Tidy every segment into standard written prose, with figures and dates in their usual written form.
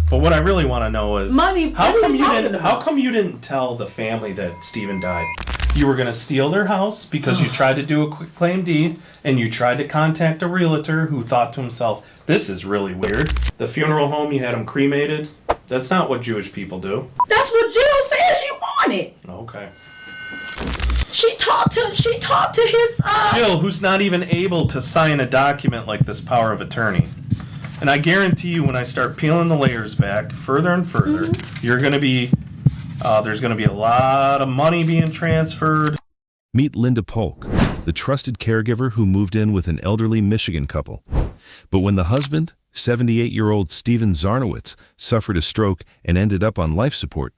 But what I really want to know is money. How come you didn't tell the family that Steven died? You were going to steal their house because you tried to do a quick claim deed, and you tried to contact a realtor who thought to himself, this is really weird. The funeral home, you had him cremated. That's not what Jewish people do. That's what Jill said she wanted. Okay. She talked to his Jill, who's not even able to sign a document like this power of attorney. And I guarantee you, when I start peeling the layers back further and further, you're going to be, there's going to be a lot of money being transferred. Meet Linda Pulk, the trusted caregiver who moved in with an elderly Michigan couple. But when the husband, 78-year-old Steven Zarnowitz, suffered a stroke and ended up on life support,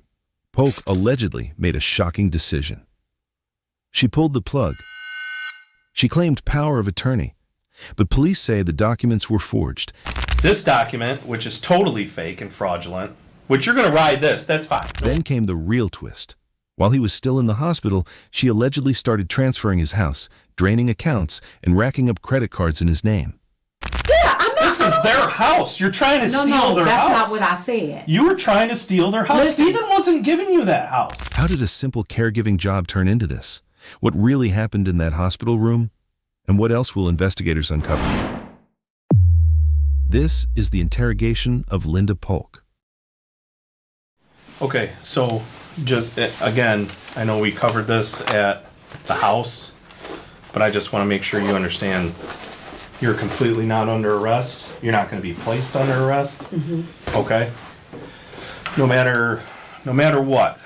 Pulk allegedly made a shocking decision. She pulled the plug. She claimed power of attorney, but police say the documents were forged. This document, which is totally fake and fraudulent, which you're going to ride this, that's fine. Then came the real twist. While he was still in the hospital, she allegedly started transferring his house, draining accounts, and racking up credit cards in his name. Yeah, I'm not. This is their house. You're trying to steal their house. No, that's not what I said. You were trying to steal their house. Listen. Steven wasn't giving you that house. How did a simple caregiving job turn into this? What really happened in that hospital room? And what else will investigators uncover? This is the interrogation of Linda Pulk. Okay, so just again, I know we covered this at the house, but I just want to make sure you understand you're completely not under arrest. You're not going to be placed under arrest. Okay? No matter what.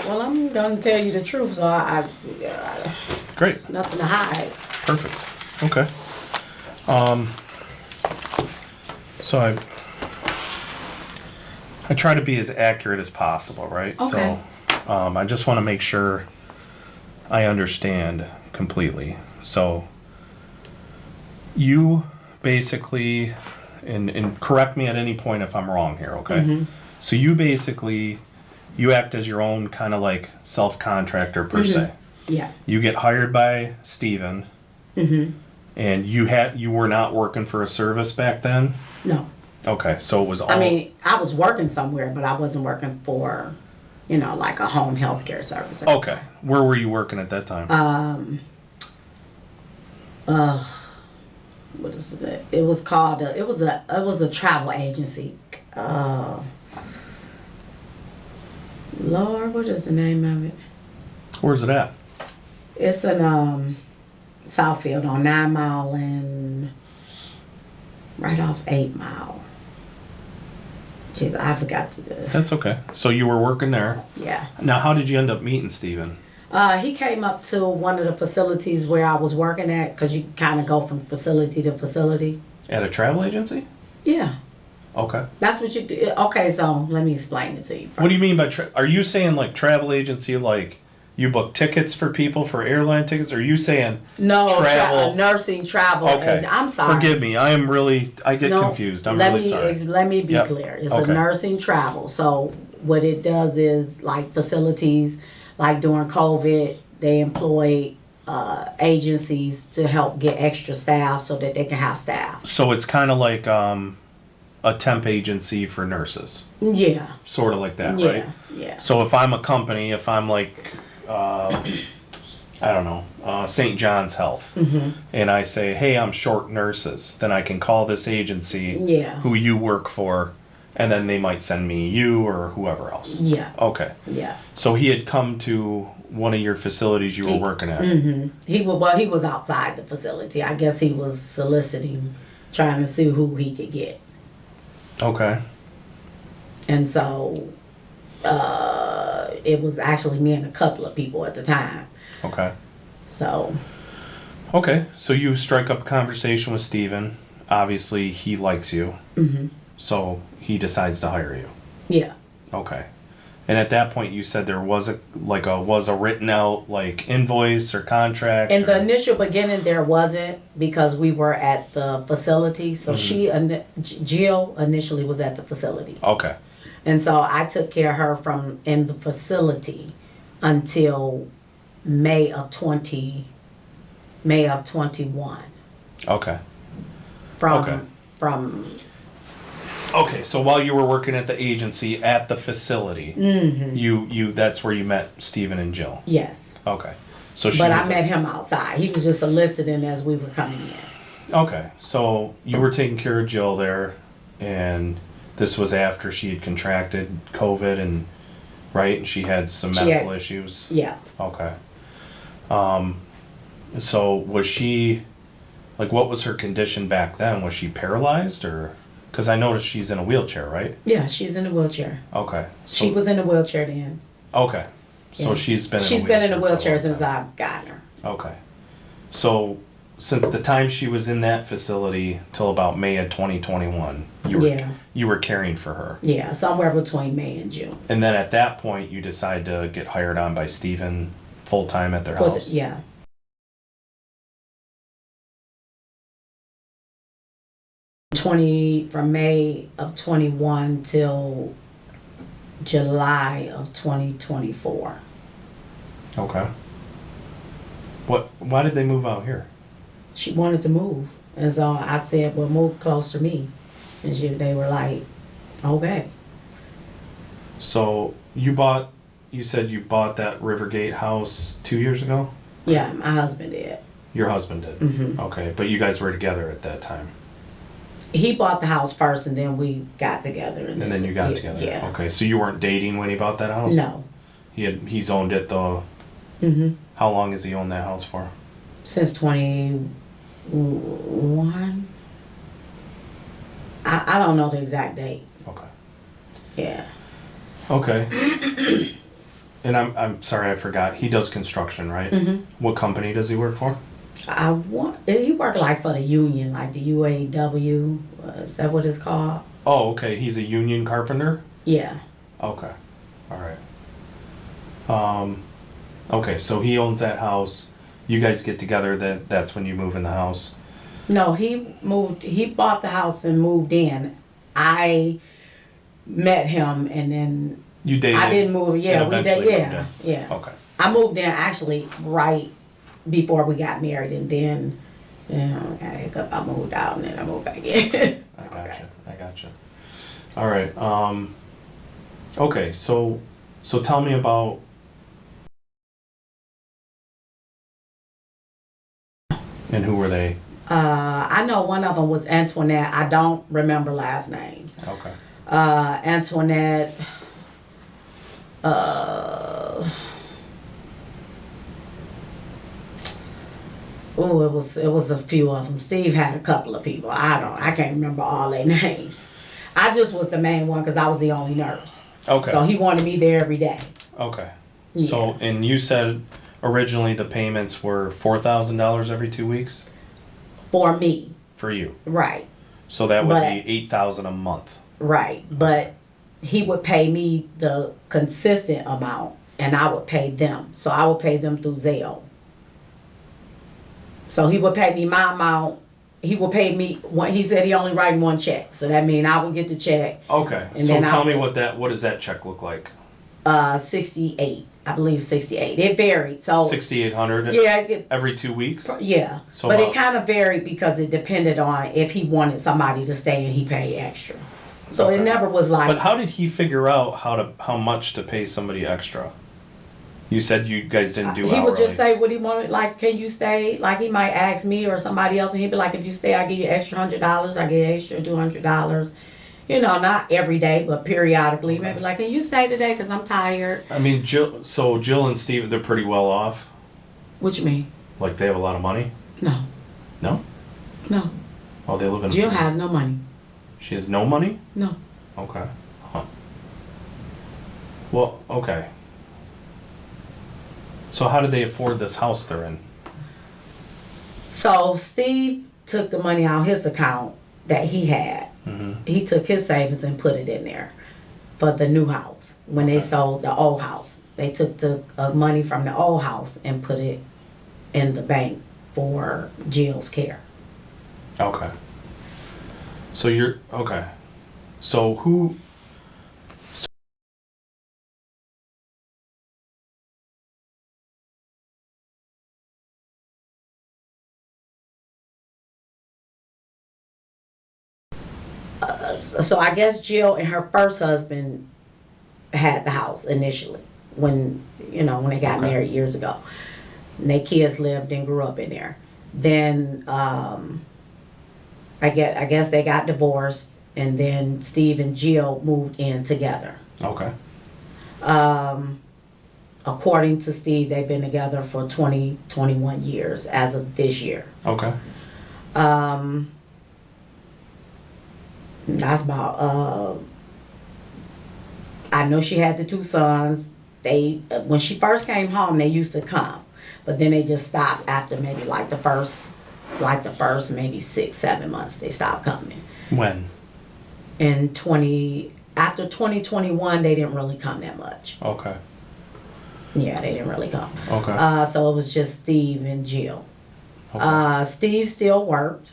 Well, I'm gonna tell you the truth, so Great. there's nothing to hide. Perfect. Okay. So I try to be as accurate as possible, right? Okay. So I just want to make sure I understand completely. So you basically, and correct me at any point if I'm wrong here, okay? So you act as your own kind of like self-contractor per se. Yeah. You get hired by Steven, and you were not working for a service back then? No. Okay, so it was all... I mean, I was working somewhere, but I wasn't working for, like a home health care service. Okay. Where were you working at that time? What is it? It was called, it was a travel agency. Lord, what is the name of it? Where's it at? It's in Southfield on 9 Mile and right off 8 Mile. Jeez, I forgot to do it. That's okay. So you were working there. Yeah. Now, how did you end up meeting Steven? He came up to one of the facilities where I was working at, because you kind of go from facility to facility. At a travel agency? Yeah. Okay. That's what you do. Okay, so let me explain it to you first. What do you mean by are you saying like travel agency, like you book tickets for people for airline tickets? Or are you saying travel? Nursing travel. Okay. I'm sorry. Forgive me. I get confused. I'm really sorry. Let me be clear. It's a nursing travel. So what it does is, like facilities, like during COVID, they employ agencies to help get extra staff so that they can have staff. So it's kind of like a temp agency for nurses. Yeah. Sort of like that, yeah, right? Yeah. So if I'm a company, if I'm like, I don't know, St. John's Health, and I say, hey, I'm short nurses, then I can call this agency who you work for, and then they might send me you or whoever else. Yeah. Okay. Yeah. So he had come to one of your facilities you were working at. He was outside the facility. I guess he was soliciting, trying to see who he could get. Okay. And so it was actually me and a couple of people at the time. Okay. So. Okay, so you strike up a conversation with Steven. Obviously, he likes you. So he decides to hire you. Yeah. Okay. And at that point, you said there was a written out like invoice or contract. In the initial beginning, there wasn't, because we were at the facility. So Jill initially was at the facility. Okay. And so I took care of her from in the facility until May of 21. Okay. From Okay, so while you were working at the agency at the facility, you that's where you met Steven and Jill. Yes. Okay. So But I met him outside. He was just soliciting as we were coming in. Okay, so you were taking care of Jill there, and this was after she had contracted COVID, and right, and she had some medical issues. Yeah. Okay. So was she, like, what was her condition back then? Was she paralyzed, or? Because I noticed she's in a wheelchair, right? Yeah, she's in a wheelchair. Okay. So, She was in a wheelchair then. Okay. So Yeah. she's been She's been in a wheelchair for a long since time. I've gotten her. Okay. So since the time she was in that facility till about May of 2021, you were caring for her. Yeah, somewhere between May and June. And then at that point, you decide to get hired on by Steven full time at their house. Yeah. From May of 21 till July of 2024. Okay. Why did they move out here? She wanted to move, and so I said, "Well, move close to me," and they were like, "Okay." So you said you bought that Rivergate house 2 years ago? Yeah, my husband did. Your husband did? Mm-hmm. Okay, but you guys were together at that time? He bought the house first, and then we got together. And then you got together? Yeah. Okay, so you weren't dating when he bought that house? No. He's owned it though. Mm-hmm. How long has he owned that house for? Since 21. I don't know the exact date. Okay. Yeah. Okay. And I'm sorry, I forgot. He does construction, right? Mm-hmm. What company does he work for? He worked like for the union, like the UAW. Is that what it's called? Oh, okay. He's a union carpenter? Yeah. Okay. All right. Okay, so he owns that house. You guys get together, that's when you move in the house. No, he bought the house and moved in. I met him and then You dated? I didn't move. Yeah, we did. Yeah, yeah. Okay. I moved in actually right before we got married, and then I moved out and then I moved back in. I gotcha. All right. Okay, so tell me about. And who were they? I know one of them was Antoinette. I don't remember last names. Okay. Antoinette. It was a few of them. Steve had a couple of people. I can't remember all their names. I just was the main one because I was the only nurse. Okay. So he wanted me there every day. Okay. Yeah. So, and you said originally the payments were $4,000 every 2 weeks? For me. For you? Right. So that would be $8,000 a month. Right. But he would pay me the consistent amount and I would pay them. So I would pay them through Zelle. So he would pay me my amount. He would pay me he said he only writing one check. So that means I would get the check. Okay. And so then tell me what does that check look like? 68. I believe 68. It varied. So 6,800 yeah, every 2 weeks? Yeah. So but it kind of varied because it depended on if he wanted somebody to stay and he paid extra. So Okay. it never was like. But how did he figure out how much to pay somebody extra? You said you guys didn't do hourly. He would just say what he wanted, like, can you stay? Like, he might ask me or somebody else, and he'd be like, if you stay, I give you extra $100, I give you extra $200. You know, not every day, but periodically. Okay. Maybe like, can you stay today because I'm tired? I mean, Jill and Steve, they're pretty well off. What you mean? Like, they have a lot of money? No. No? No. Oh, they live in... Jill has no money. She has no money? No. Okay. Huh. Well, okay. So how did they afford this house they're in? So Steve took the money out of his account that he had. Mm-hmm. He took his savings and put it in there for the new house. When they sold the old house, they took the money from the old house and put it in the bank for Jill's care. Okay. So you're okay. So who? So I guess Jill and her first husband had the house initially when when they got married years ago. And their kids lived and grew up in there. Then I guess they got divorced, and then Steve and Jill moved in together. Okay. According to Steve, they've been together for 21 years as of this year. Okay. That's about. I know she had the two sons. They when she first came home, they used to come, but then they just stopped after maybe the first maybe 6-7 months. They stopped coming. When? After 2021, they didn't really come that much. Okay. Yeah, they didn't really come. Okay. So it was just Steve and Jill. Okay. Steve still worked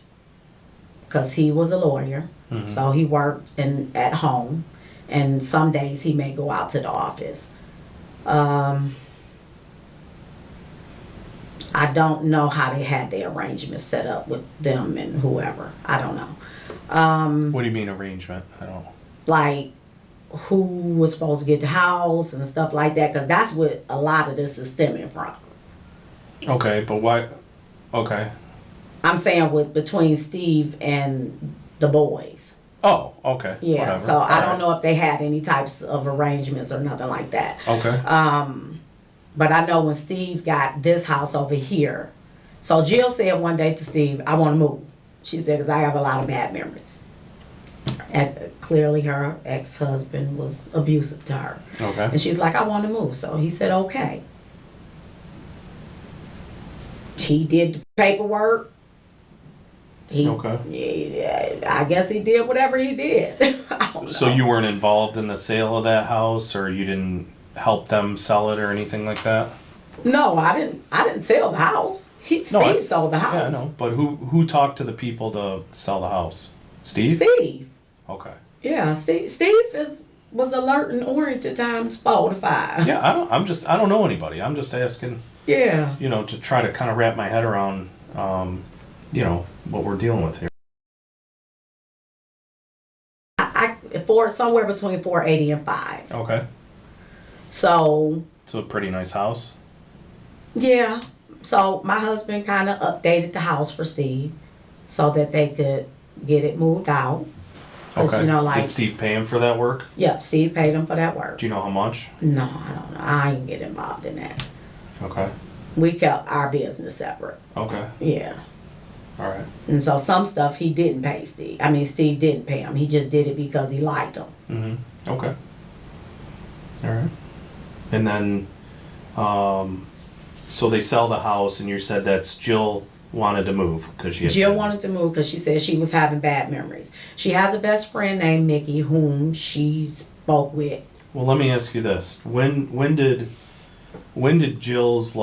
because he was a lawyer. Mm-hmm. So he worked at home, and some days he may go out to the office. I don't know how they had their arrangement set up with them and whoever. I don't know. What do you mean arrangement? I don't. Like who was supposed to get the house and stuff like that, because that's what a lot of this is stemming from. Okay, but why? Okay. I'm saying between Steve and the boys. Oh, okay. Yeah, Whatever. so I don't know if they had any types of arrangements or nothing like that. Okay. But I know when Steve got this house over here, so Jill said one day to Steve, I want to move. She said, because I have a lot of bad memories. And clearly her ex-husband was abusive to her. Okay. And she's like, I want to move. So he said, okay. He did the paperwork. Okay. I guess he did whatever he did. I don't know. So you weren't involved in the sale of that house, or you didn't help them sell it or anything like that? No, I didn't sell the house. Steve sold the house. Yeah, I know. But who talked to the people to sell the house? Steve? Steve. Okay. Yeah, Steve was alert and oriented times 4 to 5. Yeah, I don't know anybody. I'm just asking. Yeah. To try to kind of wrap my head around, what we're dealing with here. For somewhere between 480 and 5. Okay. So. It's a pretty nice house. Yeah. So my husband kind of updated the house for Steve, so that they could get it moved out. Okay. Did Steve pay him for that work? Yep, Steve paid him for that work. Do you know how much? No, I don't know. I didn't get involved in that. Okay. We kept our business separate. Okay. Yeah. All right. And so some stuff he didn't pay Steve. I mean, Steve didn't pay him. He just did it because he liked him. Mm-hmm. Okay. All right. And then, so they sell the house, and you said that's Jill wanted to move because Jill wanted to move because she said she was having bad memories. She has a best friend named Mickey whom she spoke with. Well, let me ask you this: when did Jill's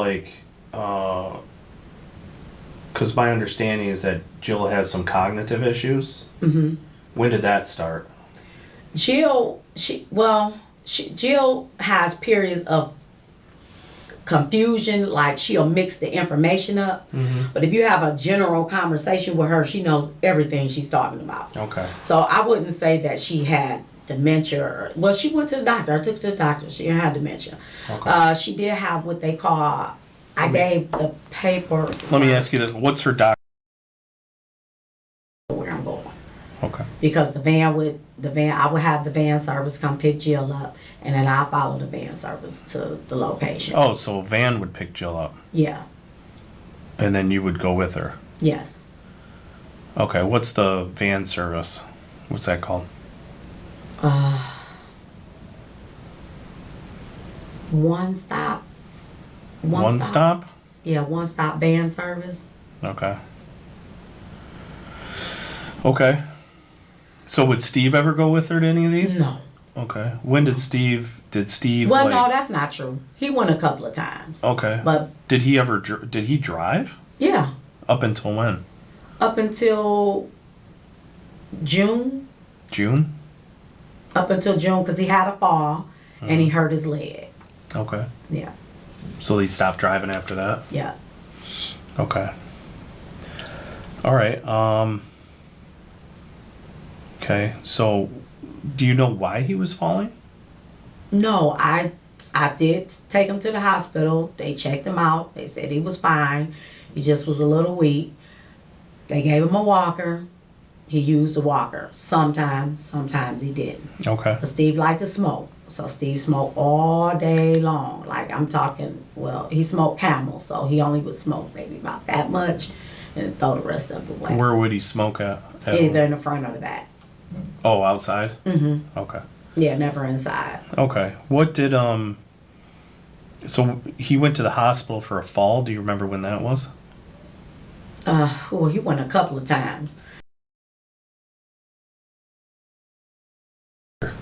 because my understanding is that Jill has some cognitive issues. Mm-hmm. When did that start? Jill has periods of confusion, like she'll mix the information up. Mm-hmm. But if you have a general conversation with her, she knows everything she's talking about. Okay. So I wouldn't say that she had dementia. Well, she went to the doctor. I took her to the doctor. She didn't have dementia. Okay. She did have what they call, I gave the paper. Let me ask you this: what's her doctor? Where I'm going. Okay. Because I would have the van service come pick Jill up, and then I follow the van service to the location. Oh, so a van would pick Jill up. Yeah. And then you would go with her. Yes. Okay. What's the van service? What's that called? One stop. One stop? Yeah, one stop van service. Okay. Okay. So would Steve ever go with her to any of these? No. Okay. When did Steve Well, no, that's not true. He went a couple of times. Okay. But did he drive? Yeah. Up until when? Up until June. June? Up until June, because he had a fall and he hurt his leg. Okay. Yeah. So he stopped driving after that? Yeah. Okay. All right. Okay, so do you know why he was falling? No, I did take him to the hospital. They checked him out. They said he was fine. He just was a little weak. They gave him a walker. He used the walker. Sometimes he didn't. Okay. But Steve liked to smoke. So Steve smoked all day long. Like I'm talking, well, he smoked Camel, so he only would smoke maybe about that much and throw the rest of it away. Where would he smoke at? Either in the front or the back. Oh, outside? Mm-hmm. Okay. Yeah, never inside. Okay. What did so he went to the hospital for a fall. Do you remember when that was? Well, he went a couple of times.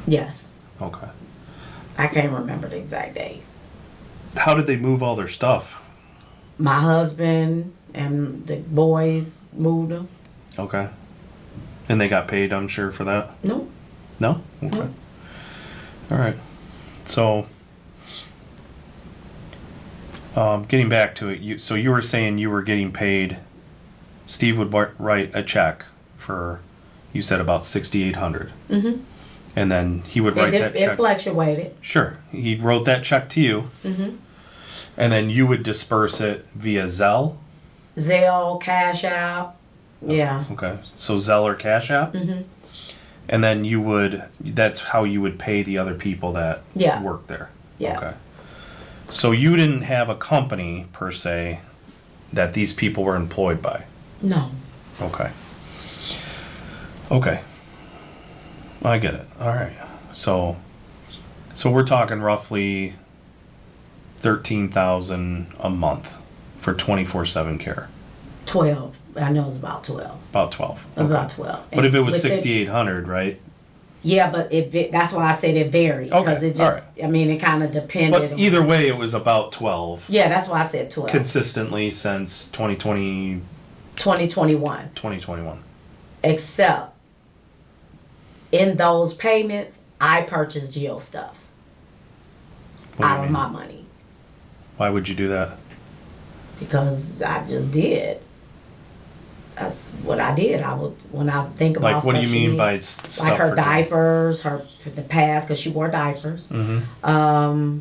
Yes. Okay. I can't remember the exact date. How did they move all their stuff? My husband and the boys moved them. Okay. And they got paid, I'm sure, for that? No. No? Okay. No. All right. So, getting back to it, so you were saying you were getting paid. Steve would write a check for, you said about $6,800. Mm-hmm. And then he would write that check. It fluctuated. Sure. He wrote that check to you. Mm-hmm. And then you would disperse it via Zelle? Zelle, Cash App. Yeah. Okay. So Zelle or Cash App? Mm-hmm. And then that's how you would pay the other people that worked there? Yeah. Okay. So you didn't have a company, per se, that these people were employed by? No. Okay. Okay. I get it. All right. So we're talking roughly $13,000 a month for 24/7 care. 12. I know it's about 12. About 12. Okay. About 12. But if it was 6,800, right? Yeah, but that's why I said it varied. Okay. Because it just, all right. I mean, it kind of depended. But either way, it was about 12. Yeah, that's why I said 12. Consistently since 2020. 2021. 2021. Except in those payments, I purchased Jill stuff What do you out of mean? my money Why would you do that? because I just did. That's what I did. I would when I think about Like, what do you stuff she mean needed, by stuff like her for Jill? diapers, the pads because she wore diapers. Mm-hmm.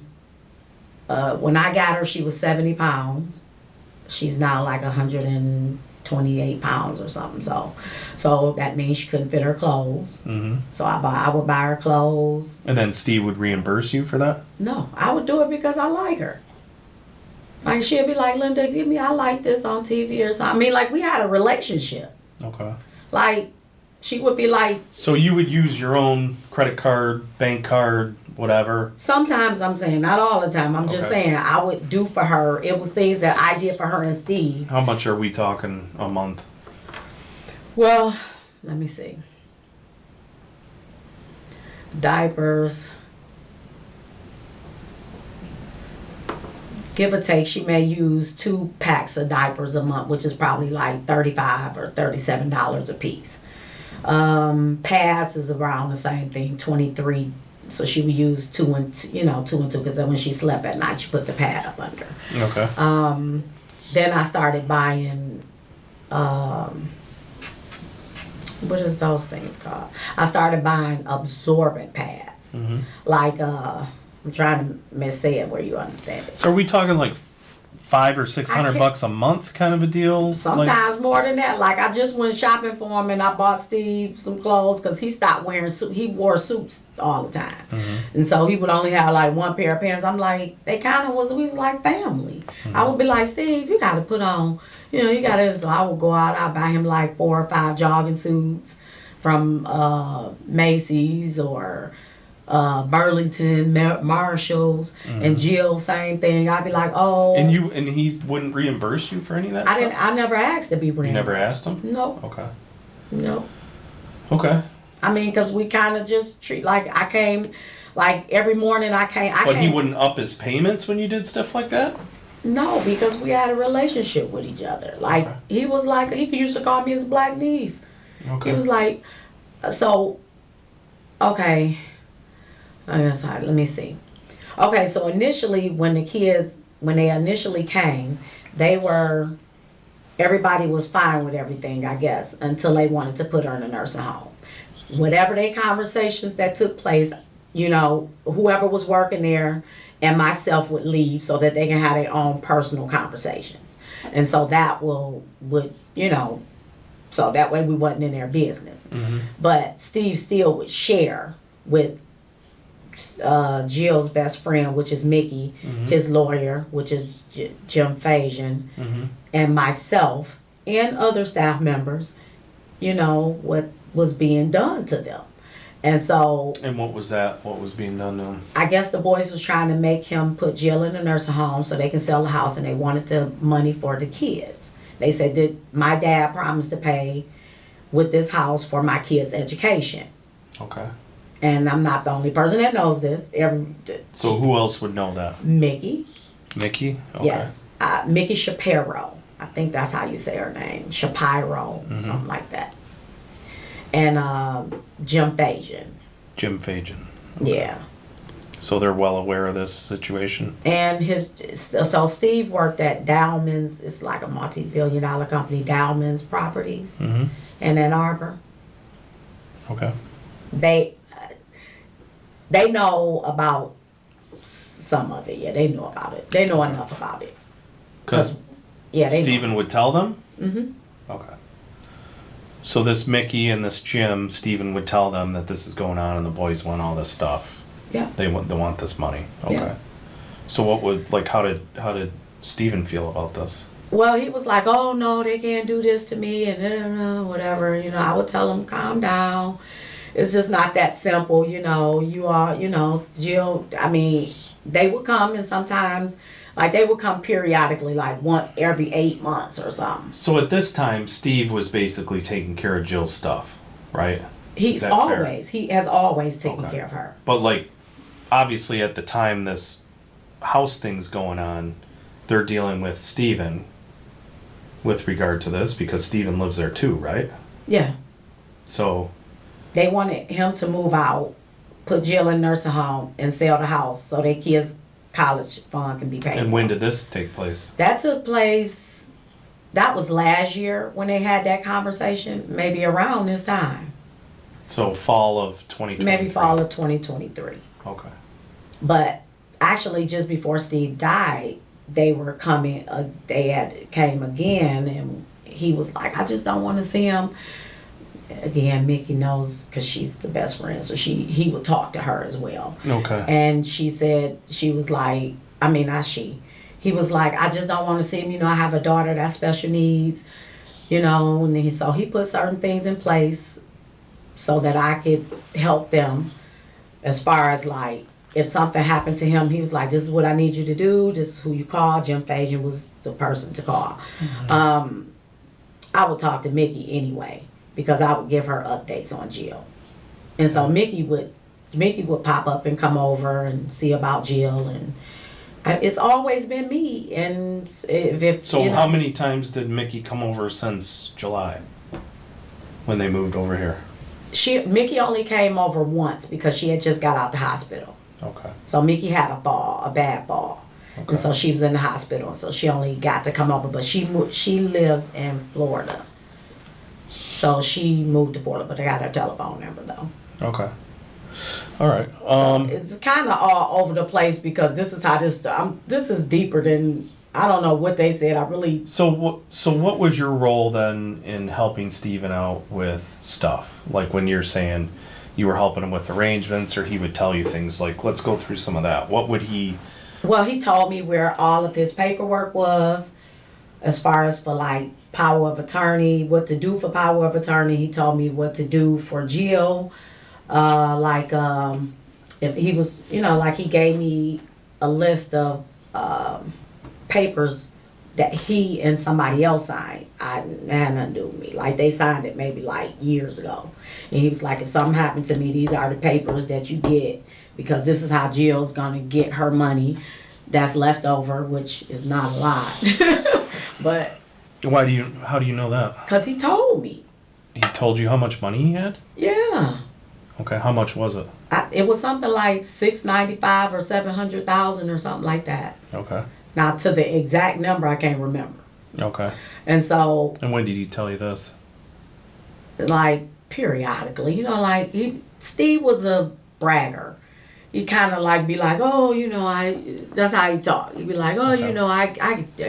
When I got her, she was 70 pounds. She's now like 128 pounds or something. So that means she couldn't fit her clothes. Mm-hmm. So I would buy her clothes. And then Steve would reimburse you for that? No, I would do it because I like her. Like she'd be like, Linda, I like this on TV or something. I mean, like we had a relationship. Okay. Like she would be like. So you would use your own credit card, bank card, whatever? Sometimes I'm saying, not all the time. I'm just saying I would do for her. It was things that I did for her and Steve. How much are we talking a month? Well, let me see. Diapers. Give or take, she may use 2 packs of diapers a month, which is probably like $35 or $37 a piece. Pads is around the same thing, 23. So she would use 2 and 2, 2 and 2, because then when she slept at night, she put the pad up under. Okay. Then I started buying, what is those things called? I started buying absorbent pads. Mm-hmm. Like, I'm trying to say it where you understand it. So are we talking like $500 or $600 a month kind of a deal? Sometimes more than that. Like I just went shopping for him and I bought Steve some clothes because he stopped wearing suits. He wore suits all the time. Mm-hmm. And so he would only have like 1 pair of pants. I'm like, we was like family. Mm-hmm. I would be like, Steve, you got to put on, you got to, so I would go out, I'd buy him like 4 or 5 jogging suits from Macy's or Burlington, Marshalls, and Jill, same thing. I'd be like, oh. And he wouldn't reimburse you for any of that stuff? I never asked to be reimbursed. You never asked him? No. Okay. No. Okay. I mean, because we kind of just treat, like I came, like every morning I came. But he wouldn't up his payments when you did stuff like that? No, because we had a relationship with each other. Like, he was like, he used to call me his black niece. Okay. He was like, okay. Let me see. Okay, so initially when they initially came, everybody was fine with everything, I guess, until they wanted to put her in a nursing home. whatever they conversations that took place, you know, whoever was working there and myself would leave so that they can have their own personal conversations. And so that would, you know, so that way we wasn't in their business. But Steve still would share with Jill's best friend, which is Mickey, his lawyer, which is Jim Fajan, and myself and other staff members, you know, what was being done to them. And so... And what was that? What was being done to him? I guess the boys was trying to make him put Jill in a nursing home so they can sell the house, and they wanted the money for the kids. They said that my dad promised to pay with this house for my kids' education. Okay. And I'm not the only person that knows this. So who else would know that? Mickey. Mickey? Okay. Yes. Mickey Shapiro. I think that's how you say her name. Shapiro, something like that. And Jim Fajan. Jim Fajan. Okay. Yeah. So they're well aware of this situation? And so Steve worked at Dowman's. It's like a multi-billion-dollar company, Dowman's Properties in Ann Arbor. Okay. They know about some of it. Yeah, they know about it. They know enough about it. Because Steven would tell them? Okay. So this Mickey and this Jim, Steven would tell them that this is going on and the boys want all this stuff. Yeah. They want this money. Okay. Yeah. So what was, like, how did Steven feel about this? Well, he was like, oh no, they can't do this to me and whatever. You know, I would tell him, calm down. It's just not that simple, you know. You are, you know, Jill, I mean, they would come, and sometimes, like, they would come periodically, like once every 8 months or something. So at this time, Steve was basically taking care of Jill's stuff, right? He has always taken care of her. But, like, obviously at the time this house thing's going on, they're dealing with Steven with regard to this, because Steven lives there too, right? Yeah. So... They wanted him to move out, put Jill in nursing home, and sell the house so their kids' college fund can be paid. And when did this take place? That took place, that was last year when they had that conversation, maybe around this time. So fall of 2023? Maybe fall of 2023. Okay. But actually just before Steve died, they were coming, came again, and he was like, I just don't want to see him. Again, Mickey knows because she's the best friend, so he would talk to her as well. Okay. And she said, she was like, I mean, not she. He was like, I just don't want to see him. You know, I have a daughter that's special needs, you know, and so he put certain things in place so that I could help them as far as, like, if something happened to him, he was like, this is what I need you to do. This is who you call. Jim Fajan was the person to call. I would talk to Mickey anyway, because I would give her updates on Jill. And so Mickey would pop up and come over and see about Jill, and it's always been me. And how many times did Mickey come over since July when they moved over here? Mickey only came over once because she had just got out the hospital. Okay. So Mickey had a bad fall. Okay. And so she was in the hospital, so she only got to come over, but she lives in Florida. So she moved to Florida, but I got her telephone number though. Okay. All right. So it's kind of all over the place because this is how this is deeper than, I don't know what they said. So what was your role then in helping Steven out with stuff? Like when you're saying you were helping him with arrangements, or he would tell you things like, let's go through some of that. What would he... Well, he told me where all of his paperwork was, as far as for like power of attorney, what to do for power of attorney. He told me what to do for Jill. If he was, you know, like he gave me a list of papers that he and somebody else signed. I had nothing to do with me. Like they signed it maybe like years ago. And he was like, if something happened to me, these are the papers that you get, because this is how Jill's gonna get her money that's left over, which is not a lot. But how do you know that? Because he told me. He told you how much money he had? Yeah. Okay, how much was it? It was something like $695 or $700,000 or something like that. Okay. Now to the exact number I can't remember. Okay. And so. And when did he tell you this? Like periodically. You know, like Steve was a bragger. He kind of like be like, oh, you know, that's how he talk. He'd be like, oh, Okay. you know, I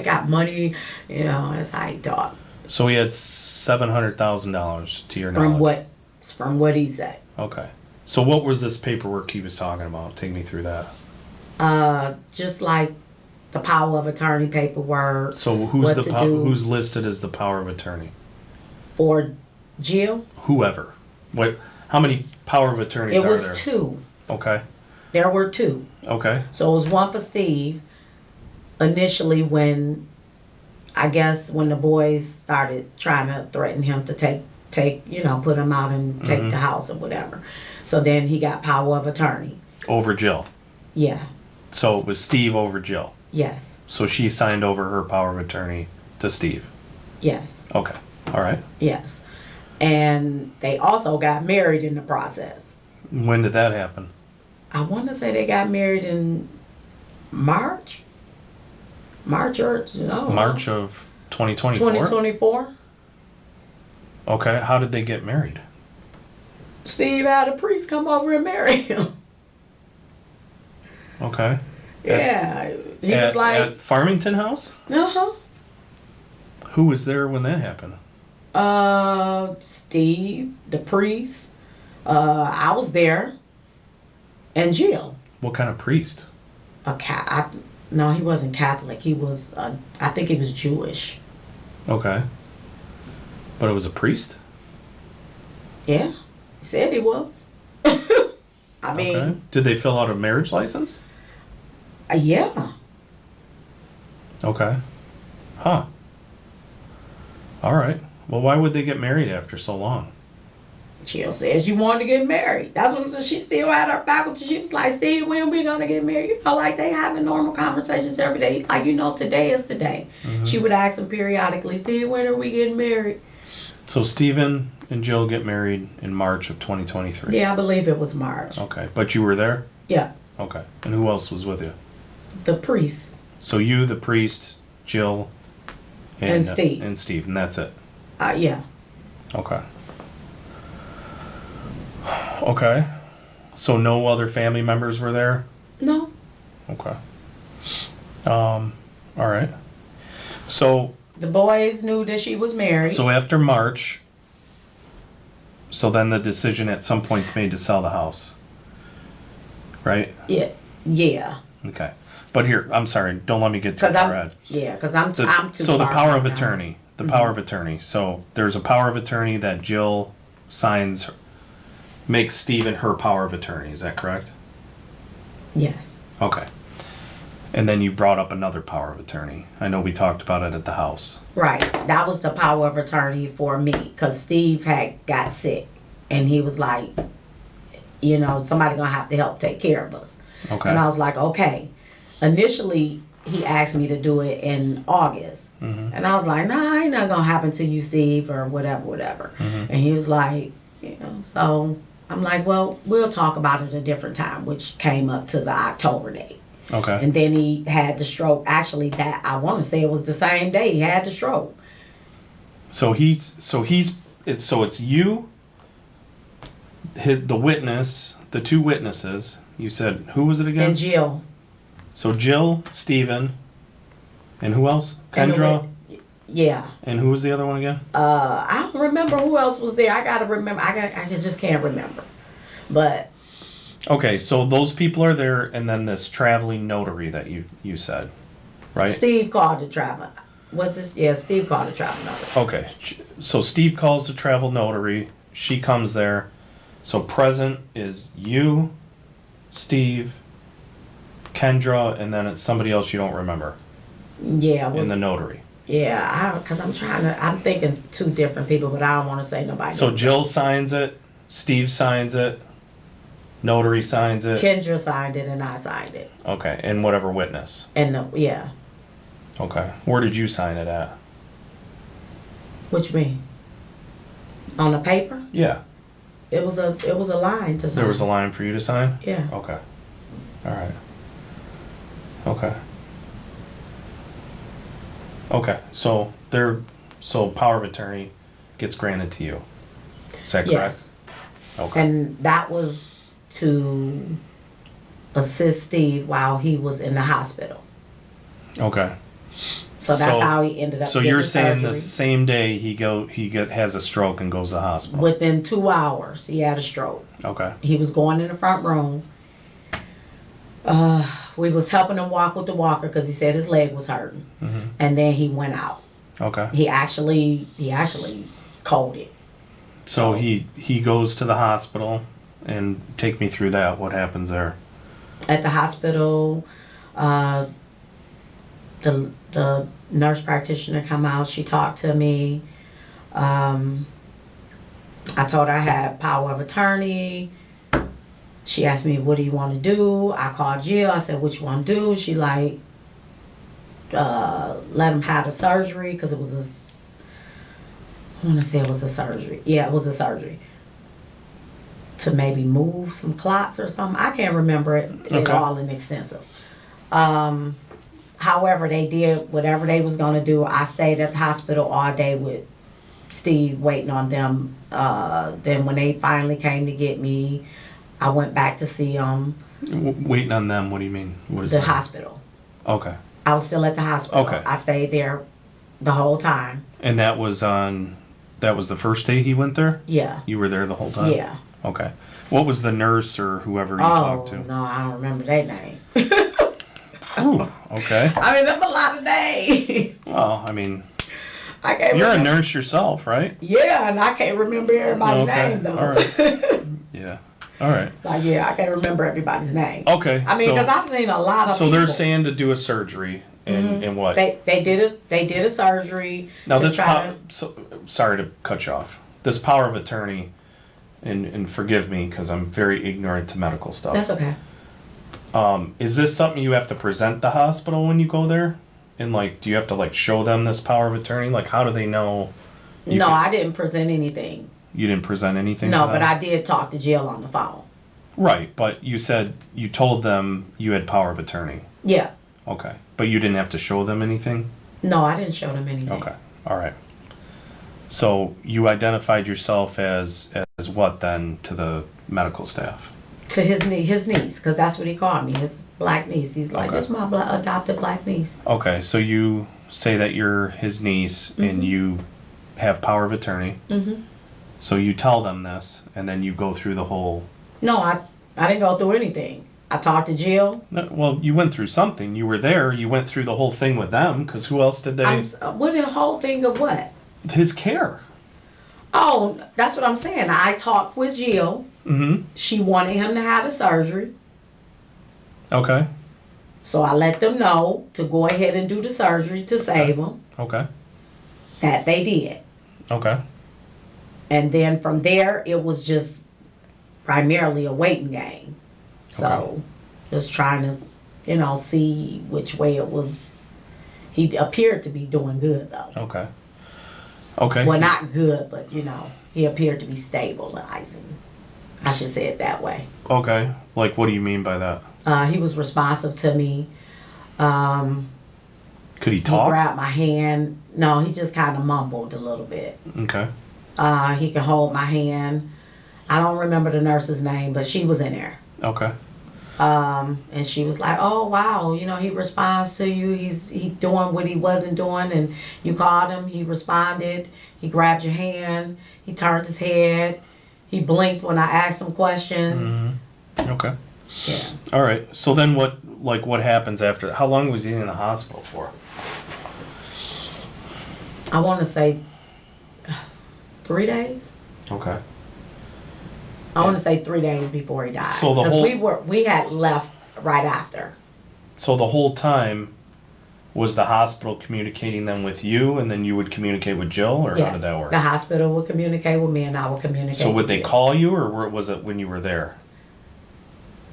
got money. You know, that's how he talk. So he had $700,000 to your knowledge. From what he said. Okay. So what was this paperwork he was talking about? Take me through that. Just like the power of attorney paperwork. So who's listed as the power of attorney? For Jill? Whoever. What? How many power of attorneys are there? It was 2. Okay. There were 2. Okay. So it was one for Steve. Initially, when the boys started trying to threaten him to take put him out and take the house or whatever. So then he got power of attorney. Over Jill. Yeah. So it was Steve over Jill. Yes. So she signed over her power of attorney to Steve. Yes. Okay. All right. Yes. And they also got married in the process. When did that happen? I want to say they got married in March. March of 2024? 2024. Okay. How did they get married? Steve had a priest come over and marry him. Okay. Yeah. He was like... At Farmington House? Uh-huh. Who was there when that happened? Steve, the priest. I was there. And Jill. What kind of priest? No, he wasn't Catholic. He was, I think he was Jewish. Okay. But it was a priest? Yeah. He said he was. I mean... Okay. Did they fill out a marriage license? Yeah. Okay. Huh. All right. Well, why would they get married after so long? Jill says you wanted to get married. That's when she still had her faculty. She was like, Steve, when we gonna get married? You know, like they having normal conversations every day. Like, you know, today is today. Mm-hmm. She would ask him periodically, Steve, when are we getting married? So Steven and Jill get married in March of 2023. Yeah, I believe it was March. Okay. But you were there? Yeah. Okay. And who else was with you? The priest. So you, the priest, Jill, and Steve. And Steve, and that's it? Yeah. Okay. Okay. So no other family members were there? No. Okay. All right. So the boys knew that she was married. So after March, so then the decision at some point's made to sell the house. Right? Yeah. Yeah. Okay. But here, I'm sorry, don't let me get too far ahead. Yeah, because I'm too So the far power of now. attorney. The power of attorney. So there's a power of attorney that Jill signs, makes Steven her power of attorney. Is that correct? Yes. Okay. And then you brought up another power of attorney. I know we talked about it at the house. Right. That was the power of attorney for me because Steve had got sick. And he was like, you know, somebody going to have to help take care of us. Okay. And I was like, okay. Initially, he asked me to do it in August. Mm-hmm. And I was like, nah, ain't nothing going to happen to you, Steve, or whatever. Mm-hmm. And he was like, you know, so I'm like, well, we'll talk about it a different time, which came up to the October date. Okay. And then he had the stroke. Actually, that I want to say it was the same day he had the stroke. So it's you, the witness, the two witnesses. You said, who was it again? And Jill. So Jill, Steven, and who else? Kendra. Yeah. And who was the other one again? I don't remember who else was there. I gotta remember. I just can't remember. But. Okay, so those people are there, and then this traveling notary that you said, right? Steve called the travel. What's this? Yeah, Steve called the travel notary. Okay, so Steve calls the travel notary. She comes there. So present is you, Steve, Kendra, and then it's somebody else you don't remember. Yeah. In the notary. Yeah, because I'm thinking two different people, but I don't want to say nobody. So Jill signs it, Steve signs it, notary signs it. Kendra signed it and I signed it. Okay, and whatever witness. And yeah. Okay, where did you sign it at? What you mean? On the paper? Yeah. It was a line to sign. There was a line for you to sign? Yeah. Okay. All right. Okay. Okay. So power of attorney gets granted to you. Is that correct? Yes. Okay. And that was to assist Steve while he was in the hospital. Okay. So that's how he ended up So getting you're saying surgery. the same day has a stroke and goes to the hospital. Within 2 hours, he had a stroke. Okay. He was going in the front room. We was helping him walk with the walker because he said his leg was hurting. Mm-hmm. And then he went out. Okay. He actually coded. So he goes to the hospital, and take me through that. What happens there? At the hospital, the nurse practitioner come out. She talked to me. I told her I had power of attorney. She asked me, what do you want to do? I called Jill. I said, what you want to do? She like, let him have the surgery because it was I want to say it was a surgery. Yeah, it was a surgery. To maybe move some clots or something. I can't remember it all in extensive. However, they did whatever they was going to do. I stayed at the hospital all day with Steve waiting on them. Then when they finally came to get me, I went back to see them. Waiting on them? What do you mean? What is the that? hospital. Okay. I was still at the hospital. Okay. I stayed there the whole time. And that was the first day he went there? Yeah. You were there the whole time? Yeah. Okay. What was the nurse or whoever you talked to? No, I don't remember their name. Ooh, okay. I mean, there's a lot of names. Well, I mean, I can't you're remember. a nurse yourself, right? Yeah, and I can't remember everybody's name, though. All right. Yeah. All right. Like, yeah, I can't remember everybody's name. Okay. I mean, because I've seen a lot of So people. they're saying to do a surgery and what? They did a surgery. Now to this try sorry to cut you off. This power of attorney, and forgive me because I'm very ignorant to medical stuff. That's okay. Is this something you have to present the hospital when you go there? And like, do you have to like show them this power of attorney? Like, how do they know? I didn't present anything. You didn't present anything? No, to but them? I did talk to Jill on the phone. Right, but you said you told them you had power of attorney. Yeah. Okay, but you didn't have to show them anything? No, I didn't show them anything. Okay, all right. So you identified yourself as what then to the medical staff? To his niece, because that's what he called me, his black niece. He's like, this is my adopted black niece. Okay, so you say that you're his niece and you have power of attorney. Mm-hmm. So you tell them this, and then you go through the whole... No, I didn't go through anything. I talked to Jill. No, well, you went through something. You were there. You went through the whole thing with them, because who else did they... What the whole thing of what? His care. Oh, that's what I'm saying. I talked with Jill. Mm-hmm. She wanted him to have the surgery. Okay. So I let them know to go ahead and do the surgery to save him. Okay. That they did. Okay. And then from there, it was just primarily a waiting game. So just trying to, see which way it was. He appeared to be doing good, though. Okay. Okay. Well, not good, but, he appeared to be stabilizing. I should say it that way. Okay. Like, what do you mean by that? He was responsive to me. Could he talk? He grabbed my hand. No, he just kind of mumbled a little bit. Okay. He can hold my hand. I don't remember the nurse's name, but she was in there. Okay. And she was like, oh, wow, he responds to you. He's doing what he wasn't doing, and you called him. He responded. He grabbed your hand. He turned his head. He blinked when I asked him questions. Mm-hmm. Okay. Yeah. All right. So then what happens after? How long was he in the hospital for? I want to say 3 days. Okay. I want to say 3 days before he died. So because we had left right after. So the whole time was the hospital communicating them with you, and then you would communicate with Jill, or how did that work? The hospital would communicate with me, and I would communicate. So would with they Jill. call you, or was it when you were there?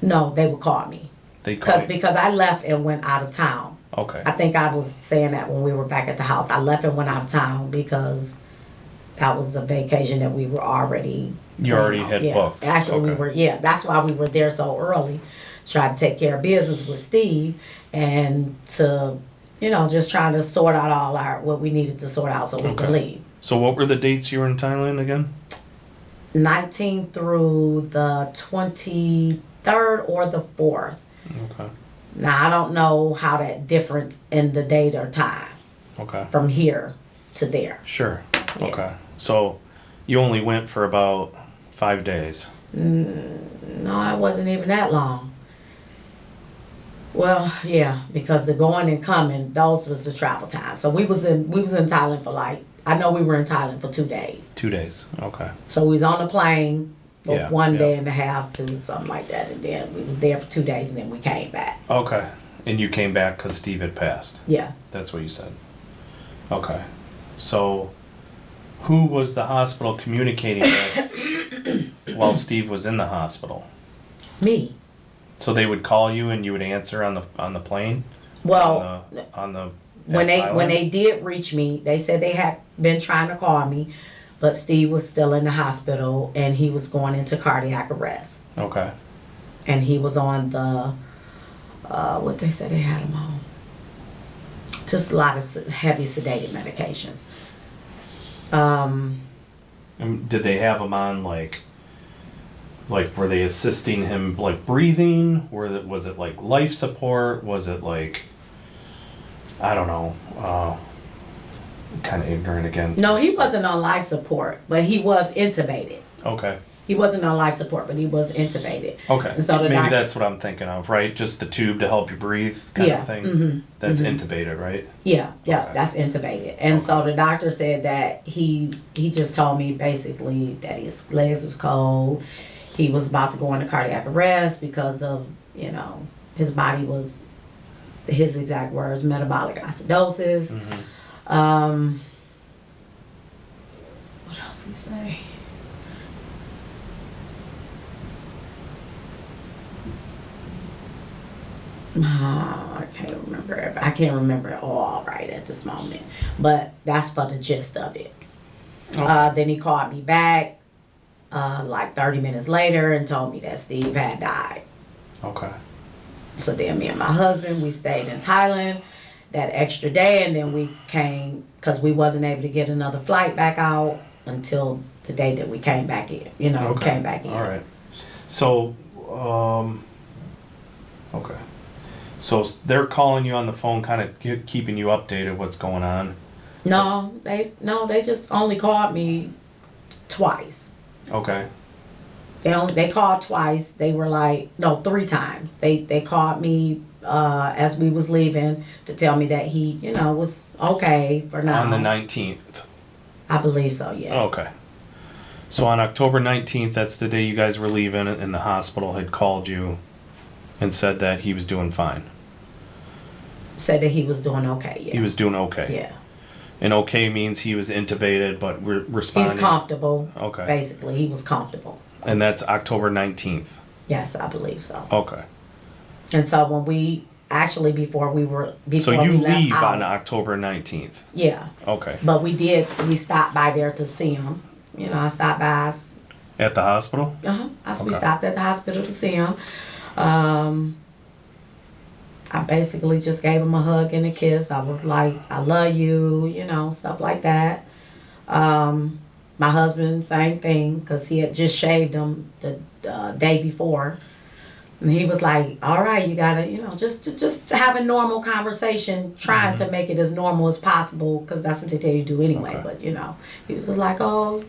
No, they would call me. They call you. Because I left and went out of town. Okay. I think I was saying that when we were back at the house. I left and went out of town because that was the vacation that we were already. You already had booked. Actually, that's why we were there so early. Try to take care of business with Steve and to, just trying to sort out all what we needed to sort out so we could leave. So what were the dates you were in Thailand again? 19th through the 23rd or the 4th. Okay. Now, I don't know how that difference in the date or time Okay. from here to there. Sure. Yeah. Okay. So you only went for about 5 days. No, it wasn't even that long. Well, yeah, because the going and coming, those was the travel time. So we was in Thailand for I know we were in Thailand for 2 days. 2 days. Okay. So we was on the plane for Yeah, 1 yeah. day and a half to something like that, and then we was there for 2 days, and then we came back. Okay. And you came back because Steve had passed. Yeah. That's what you said. Okay. So who was the hospital communicating with while Steve was in the hospital? Me. So they would call you and you would answer on the plane? Well, on the when Thailand? they did reach me, they said they had been trying to call me, but Steve was still in the hospital and he was going into cardiac arrest. Okay. And he was on the what they said they had him on. Just a lot of heavy sedated medications. And did they have him on like were they assisting him like breathing? Was it like life support? Was it like, I don't know, kind of ignorant again? No, he wasn't on life support, but he was intubated. Okay. He wasn't on life support, but he was intubated. Okay. And so Maybe that's what I'm thinking of, right? Just the tube to help you breathe kind of thing? Mm-hmm, That's intubated, right? Yeah, Okay. that's intubated. And so the doctor said that he just told me basically that his legs was cold. He was about to go into cardiac arrest because of, his body was, his exact words, metabolic acidosis. Mm-hmm. What else did he say? I can't remember. I can't remember it all right at this moment. But that's for the gist of it. Okay. Then he called me back like 30 minutes later and told me that Steve had died. Okay. So then me and my husband, we stayed in Thailand that extra day, and then we came because we wasn't able to get another flight back out until the day that we came back in. Okay. Came back in. All right. So, okay. So they're calling you on the phone, kind of keeping you updated what's going on. No, they just only called me twice. Okay. They called twice. They were like, no, 3 times. They called me as we was leaving to tell me that he, was okay for now. On the 19th. I believe so, yeah. Okay. So on October 19th, that's the day you guys were leaving, and the hospital had called you and said that he was doing fine. Said that he was doing okay, yeah. He was doing okay. Yeah. And okay means he was intubated, but responding. He's comfortable. Okay. Basically, he was comfortable. And that's October 19th. Yes, I believe so. Okay. And so when we actually before we left leave out, on October 19th. Yeah. Okay. But we stopped by there to see him. I stopped by. At the hospital? We stopped at the hospital to see him. I basically just gave him a hug and a kiss. I was like, I love you, stuff like that. My husband, same thing, because he had just shaved him the day before. And he was like, all right, you gotta, just have a normal conversation, trying to make it as normal as possible, because that's what they tell you to do anyway. Okay. But, he was just like, oh,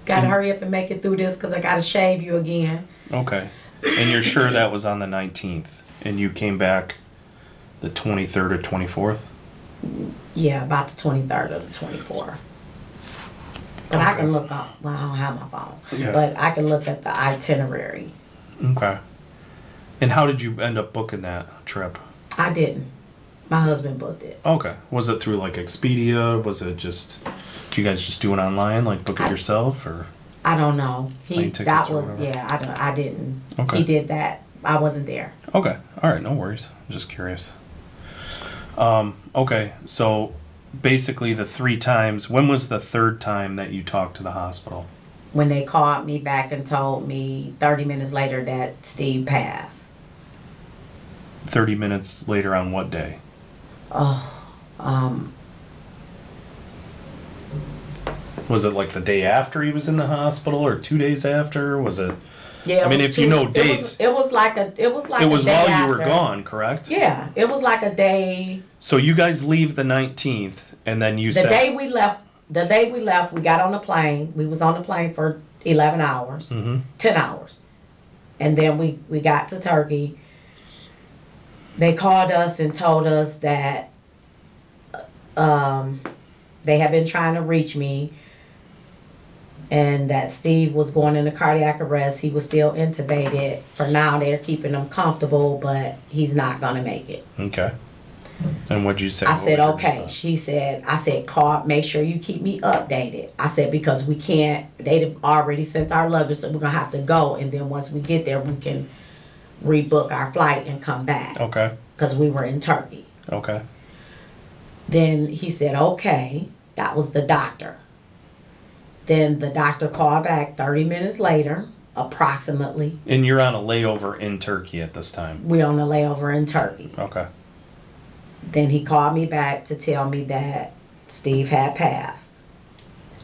gotta hurry up and make it through this, because I gotta shave you again. Okay. And you're sure that was on the 19th? And you came back the 23rd or 24th? Yeah, about the 23rd or the 24th. But I can look up. Well, I don't have my phone. Yeah. But I can look at the itinerary. Okay. And how did you end up booking that trip? I didn't. My husband booked it. Okay. Was it through like Expedia? Was it just, did you guys just do it online, like book it yourself, or? I don't know. Plane tickets or whatever? I didn't. Okay. He did that. I wasn't there. Okay. All right. No worries. I'm just curious. Okay. So basically the 3 times, when was the 3rd time that you talked to the hospital? When they called me back and told me 30 minutes later that Steve passed. 30 minutes later on what day? Was it like the day after he was in the hospital or 2 days after? Was it? Yeah, I mean, if you know dates. It was like a day while after. you were gone, correct? Yeah, it was like a day. So you guys leave the 19th, and then you The said... day we left, we got on the plane. We was on the plane for 11 hours, 10 hours. And then we got to Turkey. They called us and told us that they had been trying to reach me and that Steve was going into cardiac arrest. He was still intubated. For now, they're keeping him comfortable, but he's not going to make it. Okay. And what'd you say? I said, okay. I said, call, make sure you keep me updated. I said, because we can't, they've already sent our luggage, so we're going to have to go. And then once we get there, we can rebook our flight and come back. Okay. Because we were in Turkey. Okay. Then he said, okay. That was the doctor. Then the doctor called back 30 minutes later, approximately. And you're on a layover in Turkey at this time? We're on a layover in Turkey. Okay. Then he called me back to tell me that Steve had passed.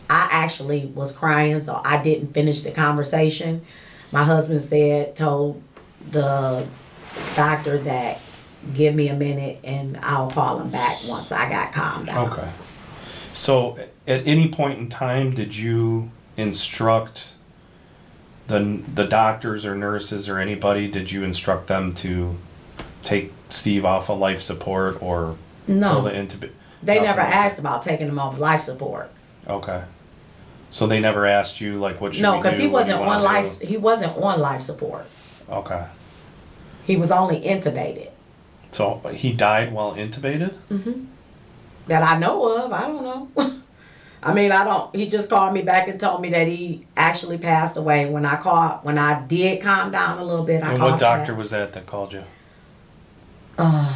I actually was crying, so I didn't finish the conversation. My husband told the doctor that give me a minute and I'll call him back once I got calmed down. Okay. So at any point in time, did you instruct the doctors or nurses or anybody, did you instruct them to take Steve off of life support or no? They never asked about taking him off life support. Okay. So they never asked you like what should no, we do? because he wasn't on life support. Okay. He was only intubated. So he died while intubated? Mm-hmm. That I know of. I don't know. I mean, he just called me back and told me that he actually passed away. When I did calm down a little bit, I called him. And what doctor was that called you? What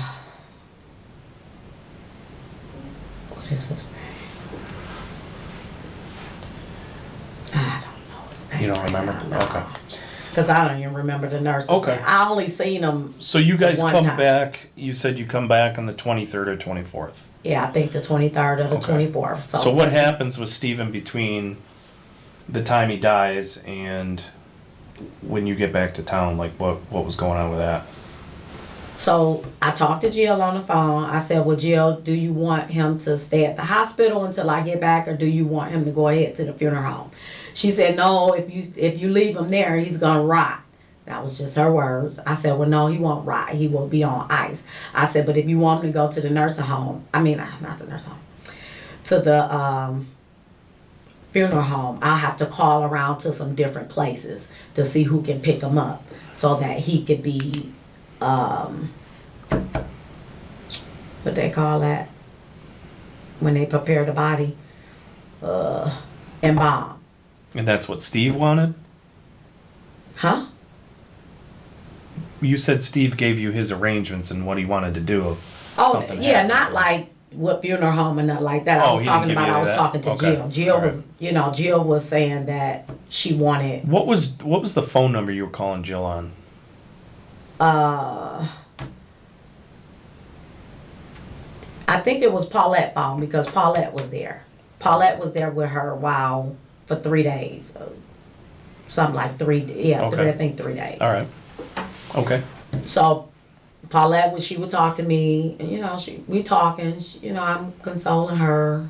is his name? I don't know his name. You don't remember? No. Okay. Because I don't even remember the nurse's name. I only seen him. So you guys come time. back, you said you come back on the 23rd or 24th? Yeah, I think the 23rd or the 24th. So what happens with Steven between the time he dies and when you get back to town? Like what was going on with that? So I talked to Jill on the phone. I said, well, Jill, do you want him to stay at the hospital until I get back, or do you want him to go ahead to the funeral home? She said, no, if you leave him there, he's going to rot. That was just her words. I said, well, no, he won't rot. He will be on ice. I said, but if you want him to go to the nursing home, not the nursing home, to the funeral home, I'll have to call around to some different places to see who can pick him up so that he could be, what they call that when they prepare the body, embalmed. And that's what Steve wanted? Huh? You said Steve gave you his arrangements and what he wanted to do. Oh, yeah, not like what funeral home and not like that. I was talking to Jill. Jill was saying that she wanted. What was the phone number you were calling Jill on? I think it was Paulette phone because Paulette was there. Paulette was there with her for 3 days. Something like 3 days. Yeah, okay. I think 3 days. All right. Okay. So Paulette, she would talk to me, and, we talking, I'm consoling her.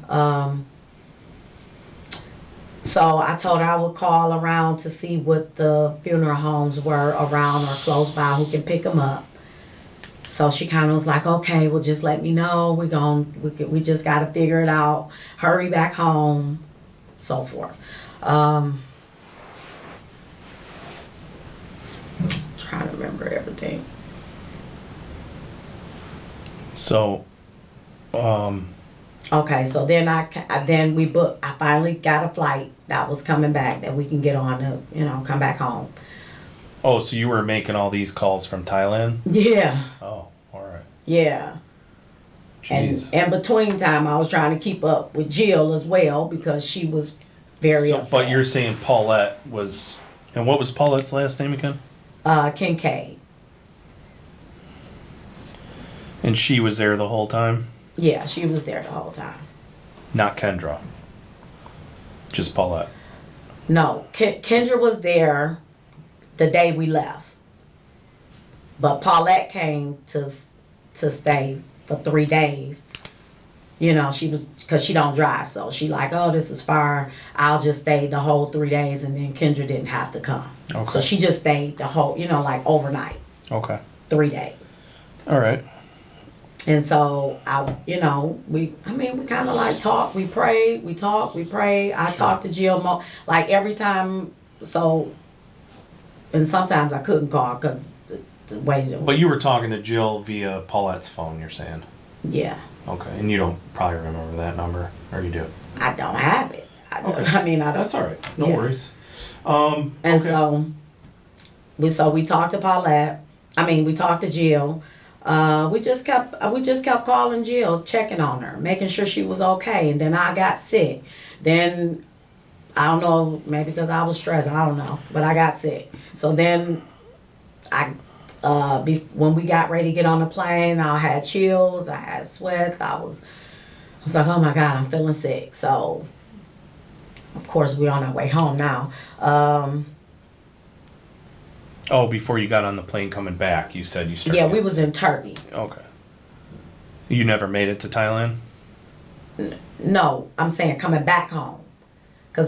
So I told her I would call around to see what the funeral homes were around or close by who can pick them up. So she kind of was like, okay, well, just let me know. We just got to figure it out. Hurry back home, so forth. Trying to remember everything. So, okay, so then I finally got a flight that was coming back that we can get on to, come back home. Oh, so you were making all these calls from Thailand? Yeah. Oh, all right. Yeah. Jeez. And between time, I was trying to keep up with Jill as well because she was very upset. But you're saying Paulette was, and what was Paulette's last name again? Kincaid. And she was there the whole time? Yeah, she was there the whole time. Not Kendra. Just Paulette. No, Kendra was there the day we left, but Paulette came to stay for 3 days. You know, she was, because she don't drive, so she like, oh, this is far. I'll just stay the whole 3 days, and then Kendra didn't have to come. Okay. So she just stayed the whole, you know, like overnight. Okay. 3 days. All right. And so we kind of like talk, we pray, we talk, we pray. I talked to Jill like every time. So, and sometimes I couldn't call because the way. But you were talking to Jill via Paulette's phone, you're saying? Yeah. Okay, and you don't probably remember that number, or you do? I don't have it. I don't. Okay. I mean, I don't. That's all right. No Yeah. worries. And Okay. so we talked to Paulette. We talked to Jill. We just kept calling Jill, checking on her, making sure she was okay. And then I got sick. Then I don't know, maybe because I was stressed. I don't know, but I got sick. So then when we got ready to get on the plane, I had chills, I had sweats. I was like, oh my God, I'm feeling sick. So of course we're on our way home now. Oh, before you got on the plane coming back, you said you started. Yeah, we was in Turkey. Okay. You never made it to Thailand? No, I'm saying coming back home.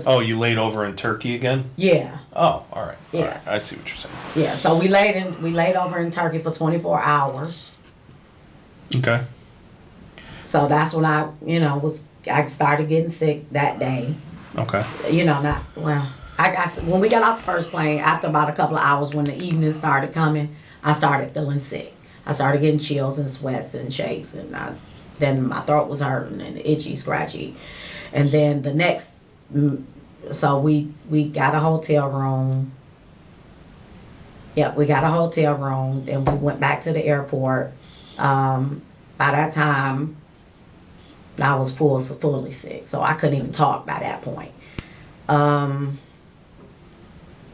Oh, you laid over in Turkey again? Yeah. Oh, all right. Yeah. All right. I see what you're saying. Yeah, so we laid over in Turkey for 24 hours. Okay. So that's when I started getting sick that day. Okay. When we got off the first plane, after about a couple of hours, when the evening started coming, I started feeling sick. I started getting chills and sweats and shakes, and then my throat was hurting and itchy, scratchy. And then the next, so we got a hotel room. Yep, we got a hotel room. Then we went back to the airport. By that time, I was fully sick, so I couldn't even talk by that point.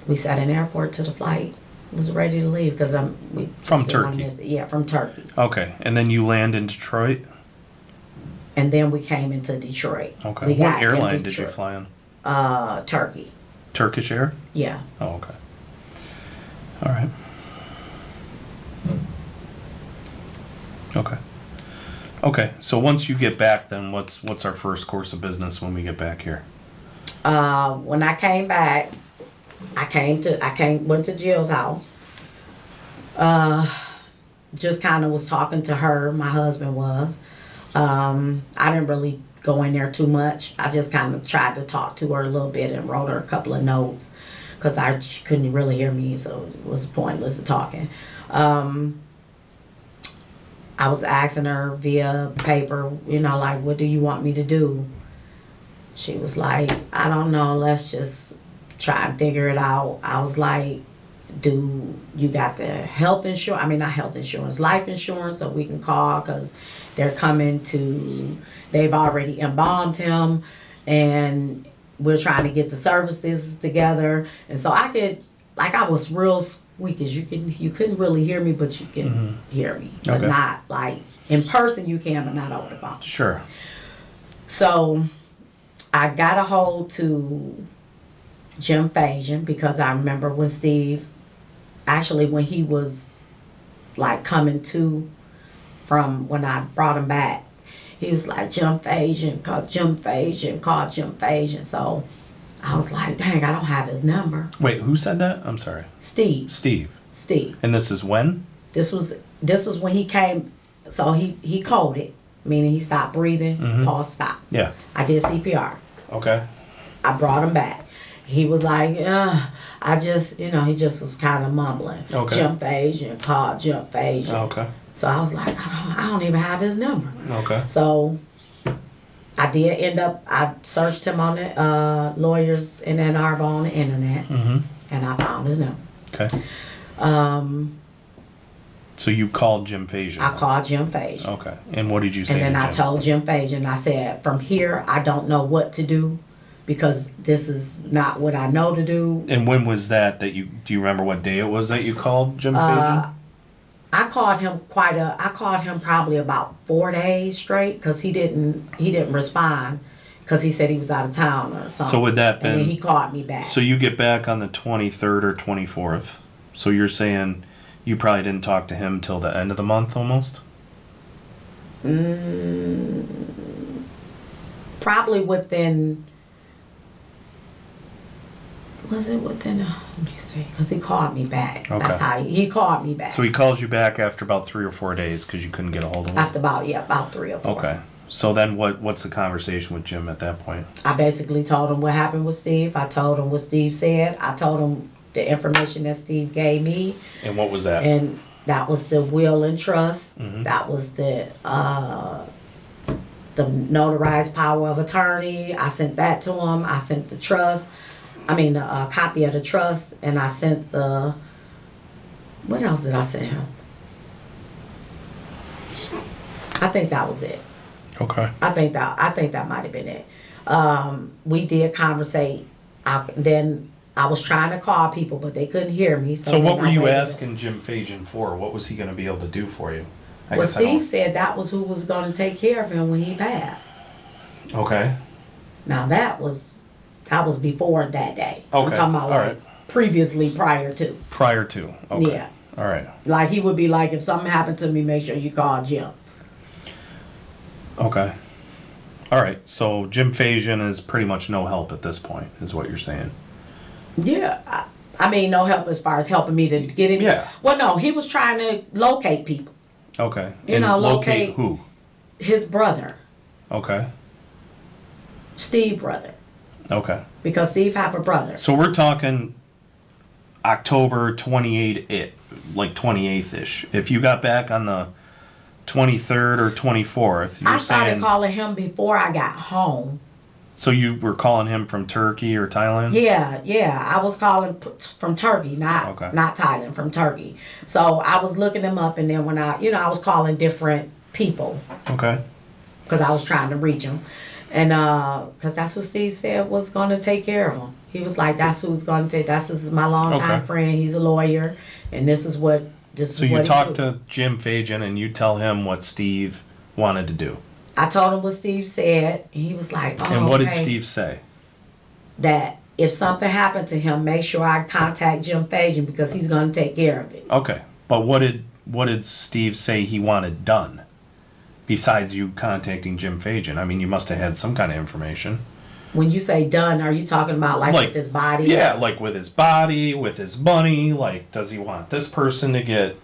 We sat in the airport till the flight was ready to leave because From Turkey? Yeah, from Turkey. Okay, and then you land in Detroit? And then we came into Detroit. Okay. What airline did you fly on? Turkey. Turkish Air? Yeah. Oh, okay. All right. Okay. Okay, so once you get back, then what's our first course of business when we get back here? When I came back, went to Jill's house. Just kind of was talking to her. My husband was. I didn't really go in there too much. I just kind of tried to talk to her a little bit and wrote her a couple of notes because she couldn't really hear me, so it was pointless of talking. I was asking her via paper, like, what do you want me to do? She was like, I don't know, let's just try and figure it out. I was like, do you got the health insurance? Not health insurance, life insurance, so we can call because they're coming they've already embalmed him and we're trying to get the services together. And so I was real squeaky. You couldn't really hear me, but you can hear me. But Okay. not like in person you can, but not over the phone. Sure. So I got a hold to Jim Fajan because I remember when Steve, actually when he was like coming to from when I brought him back, he was like, Jim Fajan, call Jim Fajan, call Jim Fajan. So I was like, dang, I don't have his number. Wait, who said that? I'm sorry. Steve. Steve. And this is when? This was when he came. So he coded, meaning he stopped breathing, pulse stopped. Yeah. I did CPR. Okay. I brought him back. He was like, he just was kind of mumbling. Okay. Jim Fajan, call Jim Fajan. Okay. So I was like, I don't even have his number. Okay. So I did end up, I searched him on the lawyers in Ann Arbor on the internet, and I found his number. Okay. So you called Jim Fajan? I called Jim Fajan. Okay. And what did you say? And then to I Jim? told Jim Fajan, I said, from here, I don't know what to do because this is not what I know to do. And when was that do you remember what day it was that you called Jim Fajan? I called him probably about 4 days straight because he didn't respond. because he said he was out of town or something. So would that And then been- he called me back. So you get back on the 23rd or 24th. So you're saying you probably didn't talk to him till the end of the month almost? Probably within. Was it within? Let me see. Because he called me back. Okay. That's how he called me back. So he calls you back after about 3 or 4 days because you couldn't get a hold of him? After about 3 or 4. Okay. So then what's the conversation with Jim at that point? I basically told him what happened with Steve. I told him what Steve said. I told him the information that Steve gave me. And what was that? And that was the will and trust. Mm-hmm. That was the notarized power of attorney. I sent that to him. I sent the trust. I mean, a copy of the trust. And I sent the... What else did I send him? I think that was it. Okay. I think that might have been it. We did conversate. Then I was trying to call people, but they couldn't hear me. So what were you waited. asking Jim Fajan for? What was he going to be able to do for you? Well, Steve said that was who was going to take care of him when he passed. Okay. Now that was before that day. Okay. I'm talking about All like right. previously, prior to. Prior to. Okay. Yeah. All right. Like he would be like, if something happened to me, make sure you call Jim. Okay. All right. So Jim Fajan is pretty much no help at this point, is what you're saying. Yeah. I mean, no help as far as helping me to get him. Yeah. Well, no, he was trying to locate people. Okay. You And know, locate locate- who? His brother, Okay. Steve brother, Okay. because Steve have a brother. So we're talking October 28th, like 28th-ish. If you got back on the 23rd or 24th, you're I started saying... calling him before I got home. So you were calling him from Turkey or Thailand? Yeah, I was calling from Turkey, not Thailand, from Turkey. So I was looking him up, and then when I was calling different people Okay. because I was trying to reach him, and because that's who Steve said was going to take care of him. He was like, "That's who's going to take. This is my longtime Okay. friend. He's a lawyer, and this is what this." So is you what talked he do." to Jim Fajan and you tell him what Steve wanted to do. I told him what Steve said. He was like, "Oh, And what did okay." Steve say? That if something happened to him, make sure I contact Jim Fajan because he's going to take care of it. Okay. But what did Steve say he wanted done? Besides you contacting Jim Fajan? I mean, you must have had some kind of information. When you say done, are you talking about like with his body? Yeah, like with his body, with his money. Like, does he want this person to get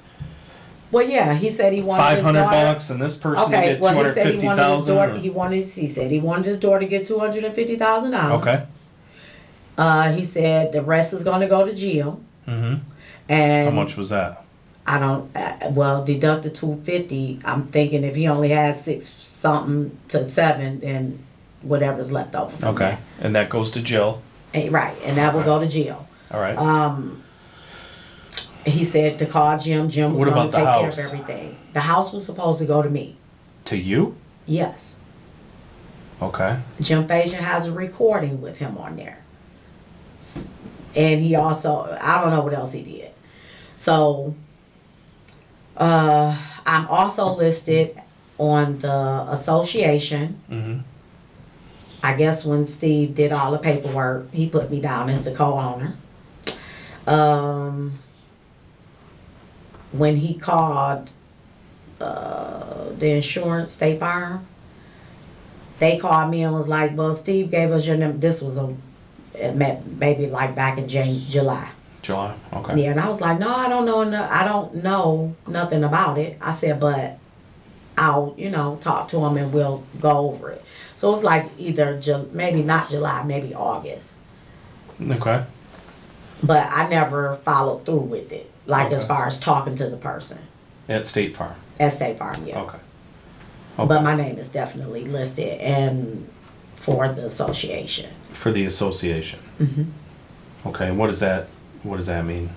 Well, yeah, he said he wanted his daughter. $500 and this person to get he said he wanted his daughter. $250,000? He said he wanted his daughter to get $250,000. Okay. He said the rest is going to go to Jill. Mm-hmm. And How much was that? I don't. Well, deduct the $250. I'm thinking if he only has 6 something to 7, then whatever's left over. From Okay. And that goes to Jill. Right, and that will go to Jill. All right. He said to call Jim. Jim was What going about to the take care house? of everything. The house was supposed to go to me. To you? Yes. Okay. Jim Fajan has a recording with him on there. And he also, I don't know what else he did. So, I'm also listed on the association. Mm-hmm. I guess when Steve did all the paperwork, he put me down as the co-owner. When he called the insurance, State Farm, they called me and was like, well, Steve gave us your number. This was maybe like back in July. July? Okay. Yeah, and I was like, no, I don't know nothing about it. I said, but I'll, talk to him and we'll go over it. So it was like either maybe not July, maybe August. Okay. But I never followed through with it, like as Okay. far as talking to the person At State Farm? at State Farm, yeah. Okay. But my name is definitely listed and for the association. For the association? Mm-hmm. Okay, what does that mean?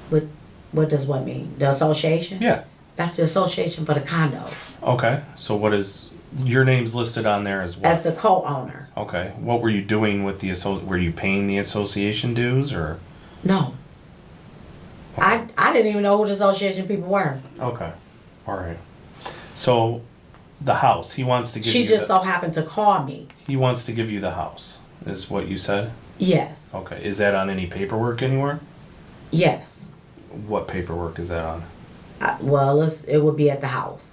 What does what mean? The association? Yeah. That's the association for the condos. Okay, so what is, your name's listed on there as what? As the co-owner. Okay, what were you doing with were you paying the association dues or? No. I didn't even know who the association people were. Okay, all right. So The house. He wants to give She you just so happened to call me. He wants to give you the house, is what you said? Yes. Okay. Is that on any paperwork anywhere? Yes. What paperwork is that on? Well, it would be at the house.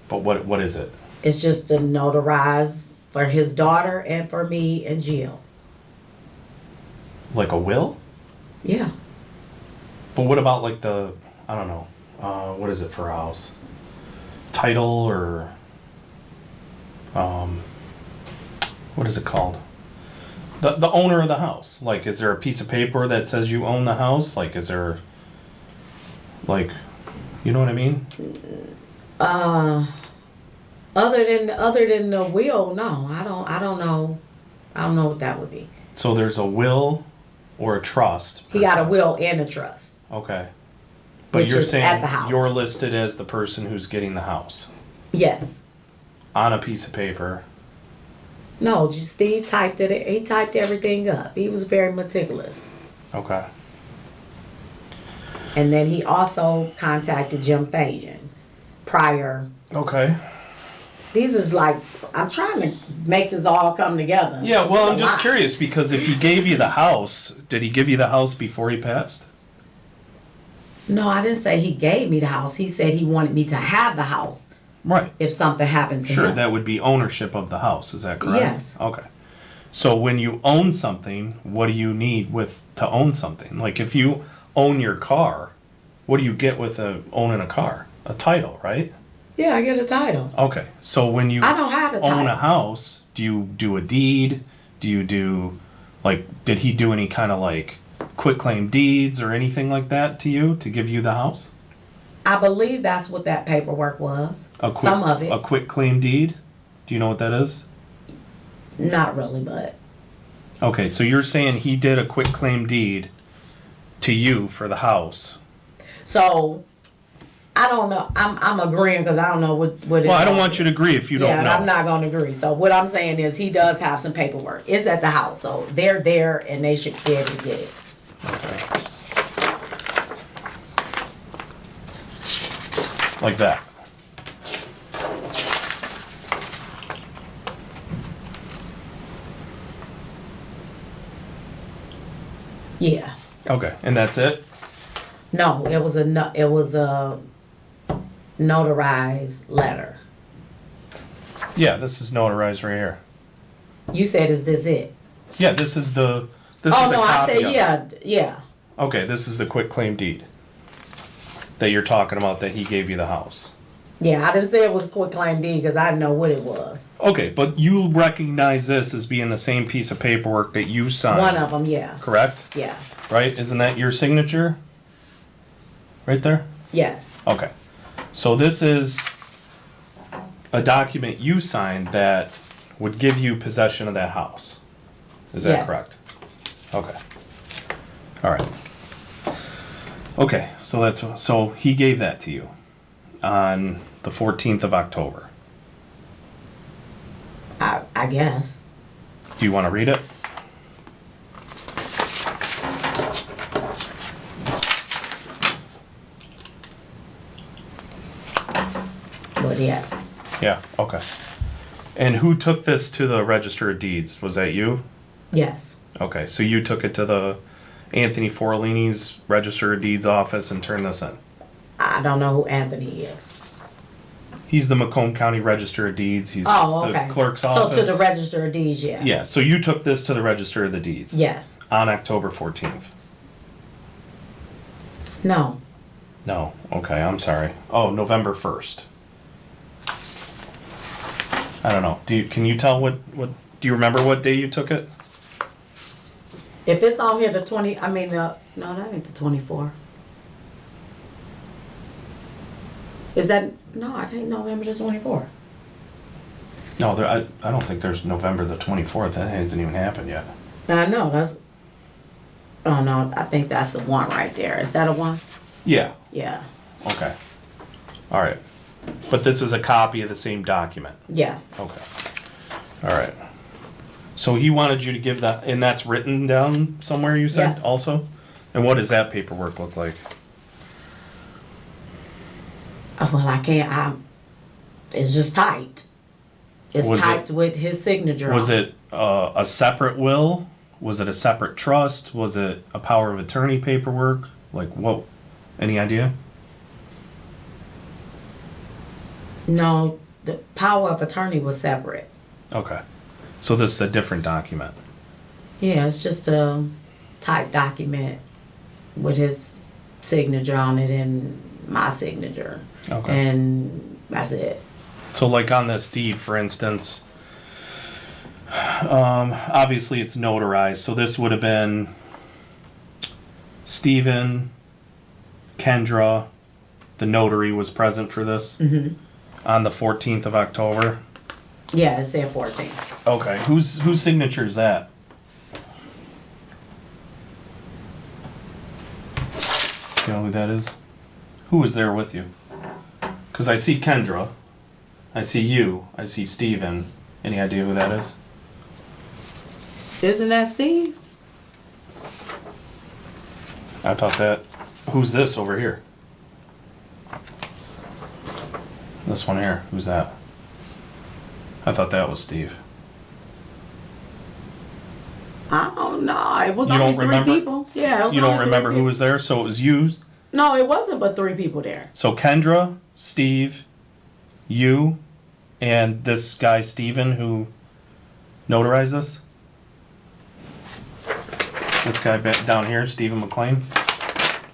But what is it? It's just to notarize for his daughter and for me and Jill. Like a will? Yeah. But what about like the, I don't know, what is it for a house? Title or, what is it called? The owner of the house. Like, is there a piece of paper that says you own the house? Like, is there, like, you know what I mean? Other than the will, no, I don't know. I don't know what that would be. So there's a will or a trust. He got a will and a trust. Okay. But Which you're is saying at the house. you're listed as the person who's getting the house Yes. on a piece of paper. No, just Steve typed it. He typed everything up. He was very meticulous. Okay. And then he also contacted Jim Fajan prior. Okay. These is like, I'm trying to make this all come together. Yeah, well, I'm It's a just lot. curious because if he gave you the house, did he give you the house before he passed? No, I didn't say he gave me the house. He said he wanted me to have the house Right. if something happened to Sure, him. that would be ownership of the house. Is that correct? Yes. Okay. So when you own something, what do you need to own something? Like if you own your car, what do you get with owning a car? A title, right? Yeah, I get a title. Okay. So when you I don't have the own title. a house, do you do a deed? Do you do, like, did he do any kind of like quitclaim deeds or anything like that to you to give you the house? I believe that's what that paperwork was. Some of it. A quitclaim deed? Do you know what that is? Not really, but Okay, so you're saying he did a quitclaim deed to you for the house. so I don't know. I'm agreeing because I don't know what it Well, I don't want you to agree if you don't know. Yeah, I'm not going to agree. So what I'm saying is he does have some paperwork. It's at the house, so they're there and they should be able to get it. Okay. Like that. Yeah. Okay, and that's it? No, it was a notarized letter. Yeah, this is notarized right here. You said, "Is this it?" Yeah, this is a Oh no, I copy said of it. yeah. Okay, this is the quitclaim deed that you're talking about that he gave you the house. Yeah, I didn't say it was a quitclaim deed because I didn't know what it was. Okay, but you recognize this as being the same piece of paperwork that you signed. One of them, yeah. Correct? Yeah. Right? Isn't that your signature? Right there? Yes. Okay. So this is a document you signed that would give you possession of that house. Is that Yes. correct? Okay. All right. Okay, so he gave that to you on the 14th of October. I guess. Do you want to read it? But yes. Yeah, okay. And who took this to the Register of Deeds? Was that you? Yes. Okay, so you took it to the Anthony Forlini's Register of Deeds office and turned this in. I don't know who Anthony is. He's the Macomb County Register of Deeds. He's Oh, it's okay. the clerk's office. So to the Register of Deeds, yeah. Yeah, so you took this to the Register of the Deeds. Yes. On October 14th. No. No, okay, I'm sorry. Oh, November 1st. I don't know. Can you tell what do you remember what day you took it? If it's on here, the 20. I mean, no, that ain't the 24. Is that no? I think November the 24th. No, I don't think there's November the 24th. That hasn't even happened yet. I know that's. Oh no, I think that's the one right there. Is that a one? Yeah. Yeah. Okay. All right. But this is a copy of the same document. Yeah. Okay. All right. So he wanted you to give that, and that's written down somewhere, you said, Yeah. also? And what does that paperwork look like? Oh, well, I can't. It's just typed. It's Was typed with his signature Was on it a separate will? Was it a separate trust? Was it a power of attorney paperwork? Like what? Any idea? No, the power of attorney was separate. Okay. So this is a different document. Yeah, it's just a typed document with his signature on it and my signature. Okay. And that's it. So like on this deed, for instance, obviously it's notarized. So this would have been Steven, Kendra, the notary was present for this on the 14th of October. Yeah, it said 14. Okay. Whose signature is that? You know who that is? Who was there with you? Because I see Kendra, I see you, I see Steven. Any idea who that is? Isn't that Steve? I thought that. Who's this over here? This one here. Who's that? I thought that was Steve. I don't know. It was You only don't three remember? people. Yeah, it was You only don't remember three who people. was there? So it was you. No, it wasn't but three people there. So Kendra, Steve, you, and this guy Steven who notarized this? This guy down here, Stephen McLean?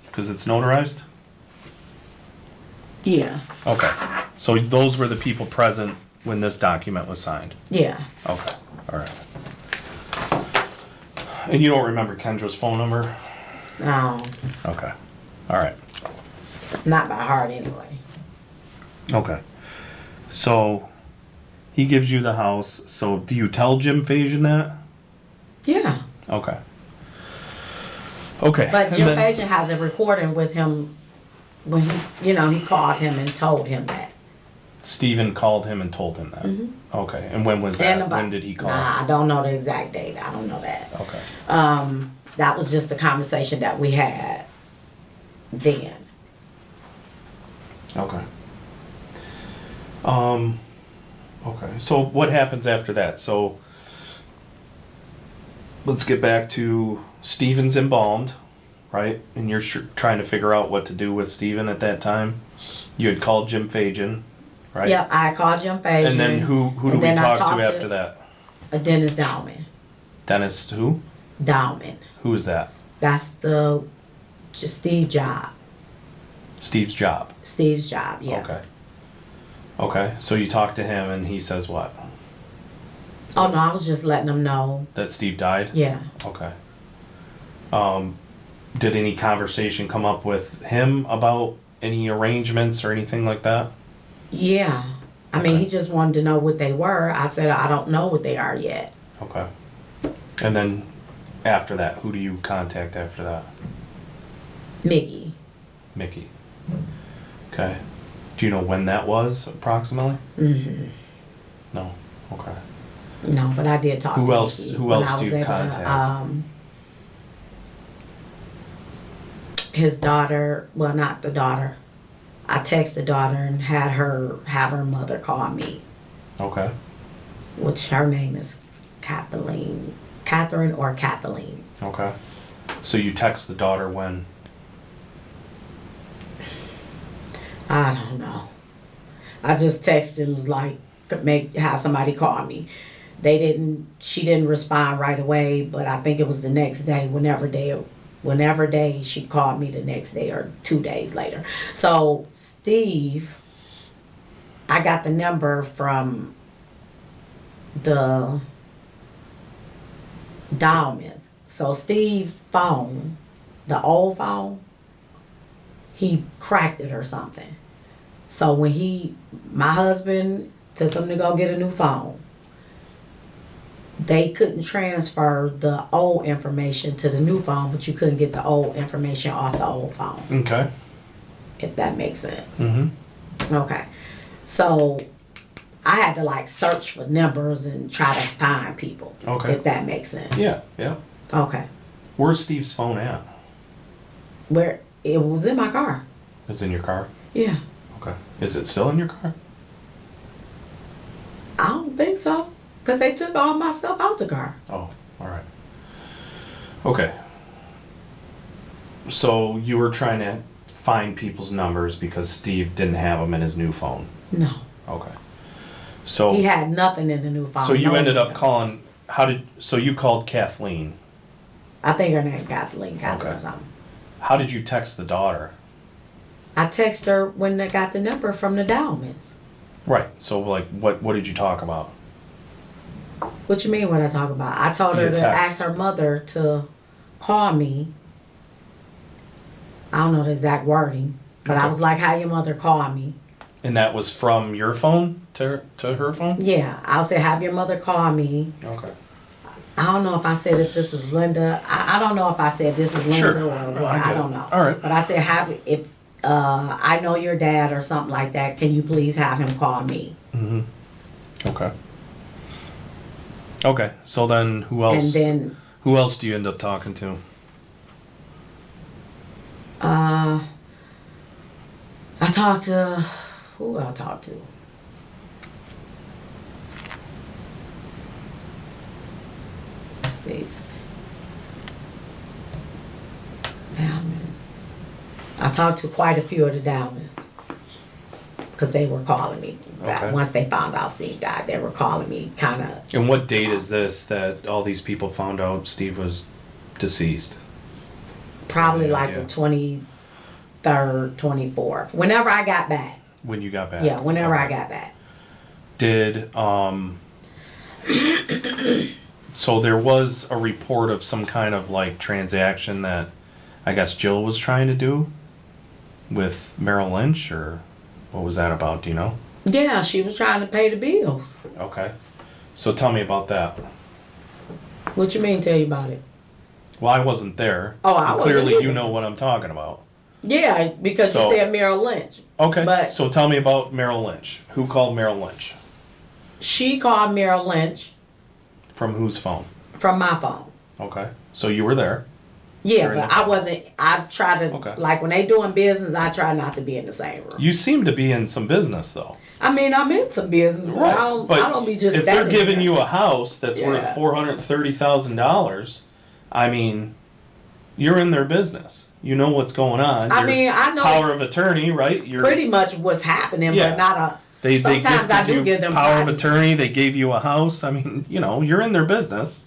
Because it's notarized? Yeah. Okay. So those were the people present when this document was signed? Yeah. Okay. All right. And you don't remember Kendra's phone number? No, Okay. All right. not by heart anyway. Okay. So he gives you the house. So do you tell Jim Fajan that? Yeah. Okay. Okay. But and Jim then- Fajan has a recording with him when he called him and told him that. Stephen called him and told him that. Okay. And when was And that? about- When did he call? Nah, I don't know the exact date. I don't know that. Okay. That was just the conversation that we had then. Okay. Okay. So what happens after that? So let's get back to Stephen's embalmed, right? And you're trying to figure out what to do with Stephen at that time. You had called Jim Fajan, right? Yep, I called Jim Fajan. And then who do and we then I talk talked to after that? Dennis Dowman. Dennis who? Dowman. Who is that? That's just Steve's job. Steve's job. Steve's job, yeah. Okay. Okay. So you talk to him and he says what? Oh no, I was just letting him know. That Steve died? Yeah. Okay. Did any conversation come up with him about any arrangements or anything like that? Yeah. I mean, Okay. he just wanted to know what they were. I said, I don't know what they are yet. Okay. And then after that, who do you contact after that? Mickey. Mickey. Okay. Do you know when that was approximately? Mm-hmm. No. Okay. No, but I did talk Who to else- Mickey who when else I do was you able to, contact? his daughter, well, not the daughter. I texted the daughter and have her mother call me, Okay. which her name is Catherine or Kathleen. Okay. So you text the daughter when? I don't know. I just texted and was like, have somebody call me. She didn't respond right away, but I think it was the next day, whenever day she called me the next day or 2 days later. So Steve, I got the number from the Dowmans. So Steve's phone, the old phone, he cracked it or something. So when my husband took him to go get a new phone, they couldn't transfer the old information to the new phone, but you couldn't get the old information off the old phone, Okay. if that makes sense. Mm-hmm. Okay. So I had to search for numbers and try to find people. Okay. If that makes sense. Yeah. Yeah. Okay. Where's Steve's phone at? Where it was in my car. It's in your car? Yeah. Okay. Is it still in your car? so. Because they took all my stuff out the car. Oh, all right. Okay. So you were trying to find people's numbers because Steve didn't have them in his new phone. No. Okay. So He had nothing in the new phone. So you no ended up numbers. calling. So you called Kathleen. I think her name Kathleen Okay. something. How did you text the daughter? I texted her when I got the number from the Dowmans. Right. So like, what did you talk about? What you mean what I talk about? I told her Via to text. ask her mother to call me. I don't know the exact wording, but I Okay. was like, "How your mother call me?" And that was from your phone to her phone? Yeah, I'll say, "Have your mother call me." Okay. I don't know if I said if this is Linda. I don't know if I said this is Linda Sure. or No, what. I get I it. don't know. All right. But I said, if I know your dad or something like that, can you please have him call me? Mm-hmm. Okay. Okay. So then who else? And then Who else do you end up talking to? I talked to who I talked to. These Dowmans. I talked to quite a few of the Dowmans because they were calling me. Okay. Once they found out Steve died, they were calling me kind of. And what date is this that all these people found out Steve was deceased? Probably Any like idea? the 23rd, 24th. Whenever I got back. When you got back? Yeah, whenever I Okay. got back. Did so there was a report of some kind of like transaction that I guess Jill was trying to do with Merrill Lynch, or what was that about? Do you know? Yeah, she was trying to pay the bills. Okay. So tell me about that. What you mean tell you about it? Well, I wasn't there. Oh, I And wasn't clearly you either. know what I'm talking about. Yeah, because So- you said Merrill Lynch. Okay. But- so tell me about Merrill Lynch. Who called Merrill Lynch? She called Merrill Lynch From whose phone? from my phone. Okay. So you were there. Yeah, During but the I phone. wasn't. I try to Okay. like when they doing business. I try not to be in the same room. You seem to be in some business though. I mean, I'm in some business, but I don't be just if they're standing giving there. you a house that's worth Yeah. $430,000, I mean, you're in their business. You know what's going on. I You're mean, I know power of attorney, right? You're pretty much what's happening, Yeah. but not a. they sometimes gifted I do you give them power of privacy. attorney. They gave you a house. I mean, you know, you're in their business,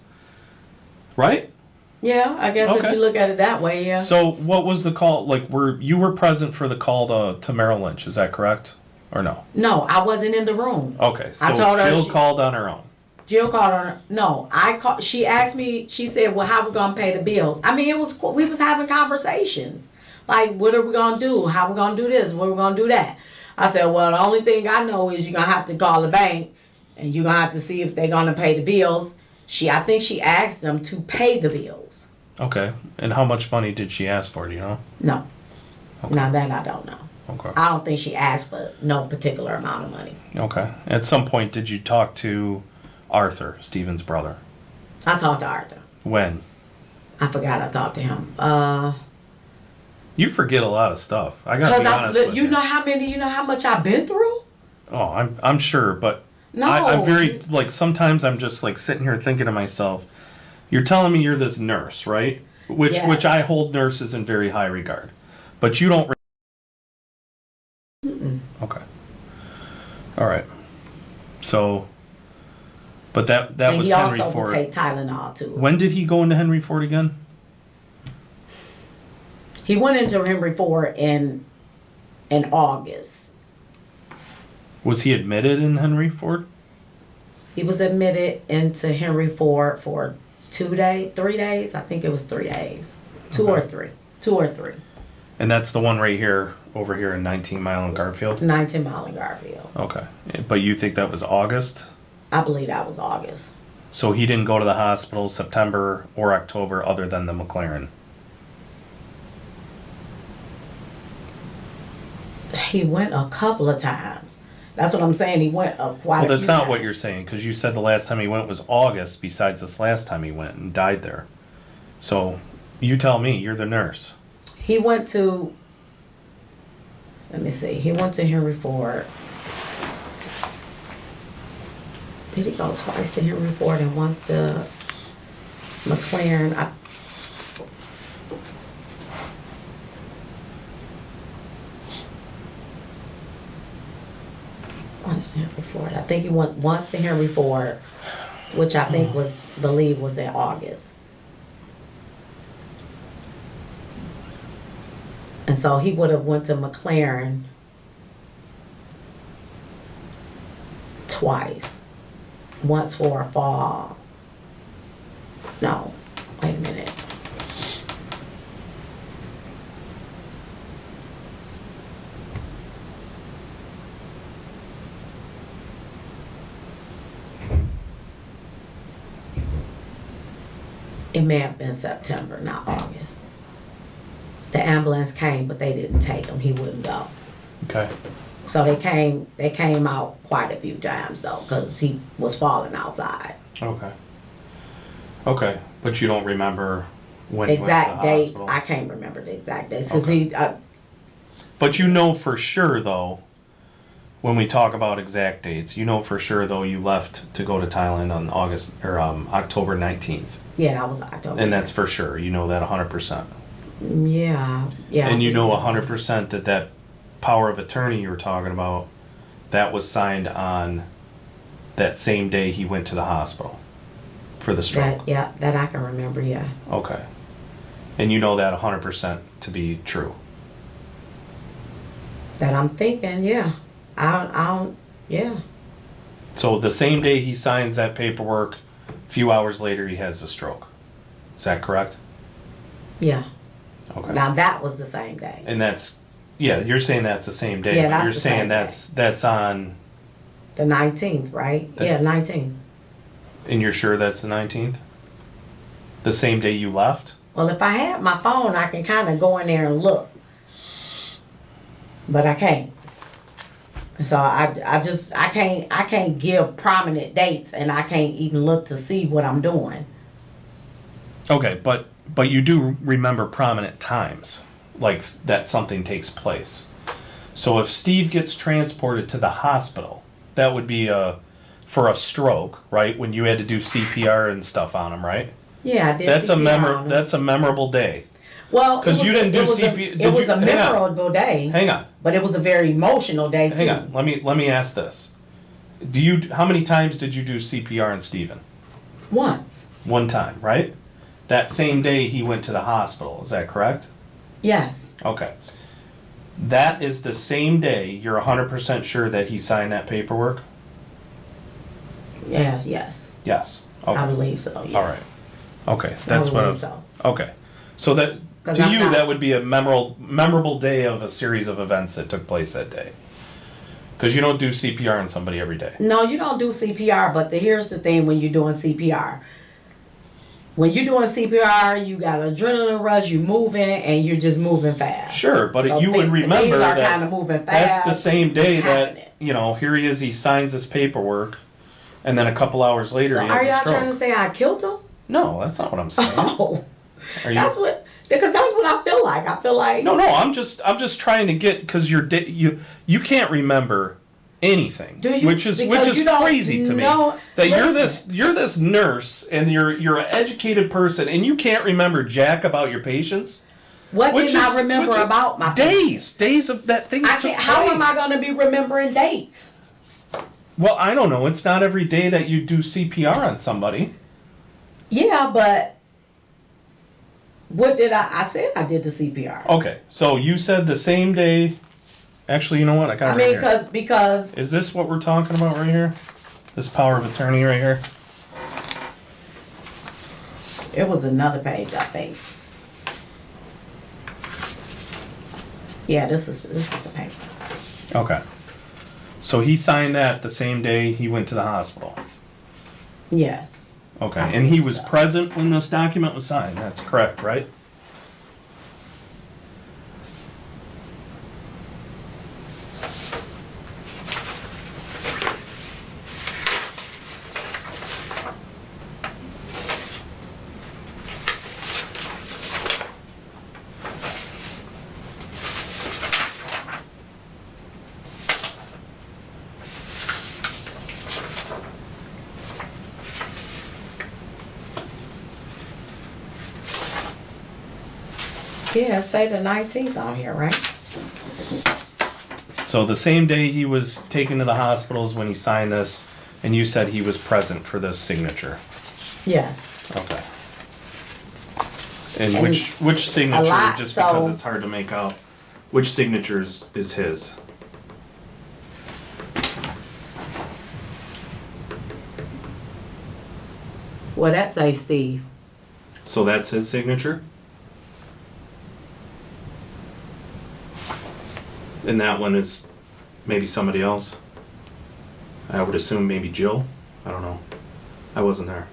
right? Yeah, I guess Okay. if you look at it that way, yeah. So, what was the call? Like, you were present for the call to Merrill Lynch? Is that correct, or no? No, I wasn't in the room. Okay, so I told her Jill she- called on her own. Jill called her. No, I called. She asked me. She said, "Well, how we gonna pay the bills?" I mean, we was having conversations. Like, what are we gonna do? How we gonna do this? What we gonna do that? I said, "Well, the only thing I know is you're gonna have to call the bank, and you're gonna have to see if they're gonna pay the bills." I think she asked them to pay the bills. Okay, and how much money did she ask for? Do you know? No, Okay. now that I don't know. Okay. I don't think she asked for no particular amount of money. Okay. At some point, did you talk to Arthur, Steven's brother? I talked to Arthur. When? I forgot I talked to him. You forget a lot of stuff. I gotta be honest with you. You know how much I've been through? Oh, I'm sure, but No. I'm very like sometimes I'm just like sitting here thinking to myself, you're telling me you're this nurse, right? Which Yes. I hold nurses in very high regard, but you don't. Okay. All right. So, but that And was he Henry also will Ford. take Tylenol too. When did he go into Henry Ford again? He went into Henry Ford in August. Was he admitted in Henry Ford? He was admitted into Henry Ford for 3 days. I think it was 3 days. Two or three. And that's the one right here, over here in 19 Mile and Garfield? 19 Mile in Garfield. Okay. But you think that was August? I believe that was August. So he didn't go to the hospital September or October other than the McLaren? He went a couple of times. That's what I'm saying. He went quite Well, a few that's not times. what you're saying, because you said the last time he went was August, besides this last time he went and died there. So, you tell me, you're the nurse. He went to, let me see, he went to Henry Ford. Did he go twice to Henry Ford and once to McLaren? Once to Henry Ford. I think he went once to Henry Ford, which I think believed was in August. And so he would have went to McLaren twice. Once for a fall. No, wait a minute. It may have been September, not August. The ambulance came, but they didn't take him. He wouldn't go. Okay. So they came out quite a few times though, because he was falling outside. Okay. Okay, but you don't remember when Exact he went to the dates. hospital? I can't remember the exact dates. 'Cause Okay. But you know for sure though, when we talk about exact dates, you know for sure though you left to go to Thailand on October 19th. Yeah, that was October. And that's for sure. You know that 100%. Yeah. And you know 100% that power of attorney you were talking about, that was signed on that same day he went to the hospital for the stroke. That I can remember, yeah. Okay. And you know that 100% to be true. That I'm thinking, yeah. Yeah. So the same day he signs that paperwork, a few hours later he has a stroke. Is that correct? Yeah. Okay. Now that was the same day. And that's, yeah, you're saying that's the same day. Yeah, but that's you're the saying same that's on, The 19th, right? Yeah, 19th. and you're sure that's the 19th? The same day you left? Well, if I had my phone, I can kind of go in there and look. But I can't. So I can't give prominent dates, and I can't even look to see what I'm doing. Okay, but you do remember prominent times, like that something takes place. So if Steve gets transported to the hospital, that would be for a stroke, right? When you had to do CPR and stuff on him, right? Yeah, I did. That's CPR on him. that's a memorable day. Well, 'Cause you didn't do CPR. It was a memorable day. Hang on. But it was a very emotional day too. Hang on. Let me ask this. How many times did you do CPR on Steven? Once. One time, right? That same day he went to the hospital, is that correct? Yes. Okay. That is the same day you're 100% sure that he signed that paperwork? Yes. Yes. Okay. I believe so. Yeah. All right. Okay. That's what I was. So. Okay. So that to I'm you not, that would be a memorable day of a series of events that took place that day. Because you don't do CPR on somebody every day. No, you don't do CPR, but here's the thing when you're doing CPR. When you're doing CPR, you got adrenaline rush, you're moving, and you're just moving fast. Sure, but So you would remember things are that kind of moving that's fast. the same day happening. that, you know, here he is, he signs this paperwork, and then a couple hours later So he has are a y'all stroke. trying to say I killed him? No, that's not what I'm saying. Oh, Are you? that's what I feel like. I feel like No, I'm just trying to get, because you can't remember anything, Do you? which is Because you don't crazy to me. know- That listen. you're this nurse and you're an educated person and you can't remember jack about your patients. What did I remember about my days of that things took place. How am I going to be remembering dates? Well, I don't know. It's not every day that you do CPR on somebody. Yeah, but what did I said I did the CPR. Okay, so you said the same day. Actually, you know what? I got it right here. Because Is this what we're talking about right here? This power of attorney right here? it was another page, I think. Yeah, this is the paper. Okay. So he signed that the same day he went to the hospital. Yes. Okay, I and he believe was so. present when this document was signed. That's correct, right? Yeah, say the 19th on here, right? So the same day he was taken to the hospitals when he signed this, and you said he was present for this signature. Yes. Okay. And which signature, just because it's hard to make out, which signatures is his? Well, that say Steve. So that's his signature? And that one is maybe somebody else? I would assume maybe Jill? I don't know. I wasn't there.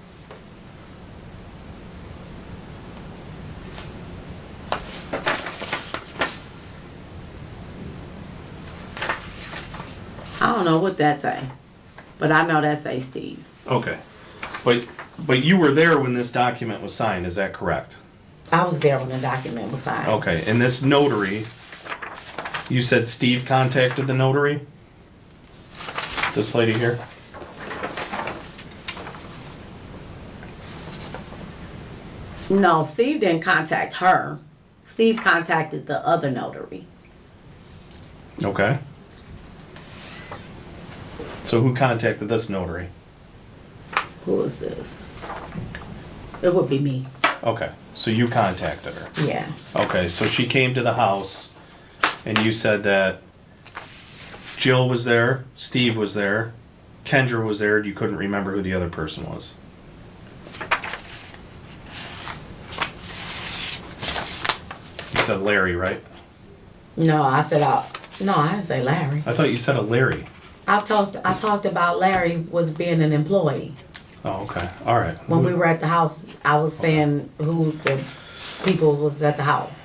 I don't know what that say, but I know that say Steve. Okay. But you were there when this document was signed, is that correct? I was there when the document was signed. Okay, and this notary, you said Steve contacted the notary? This lady here? No, Steve didn't contact her. Steve contacted the other notary. Okay. So who contacted this notary? Who is this? It would be me. Okay, so you contacted her. Yeah. Okay, so she came to the house, and you said that Jill was there, Steve was there, Kendra was there, and you couldn't remember who the other person was. You said Larry, right? No, I said no, I didn't say Larry. I thought you said a Larry. I talked about Larry was being an employee. Oh, okay. All right. When we were at the house, I was saying who the people was at the house.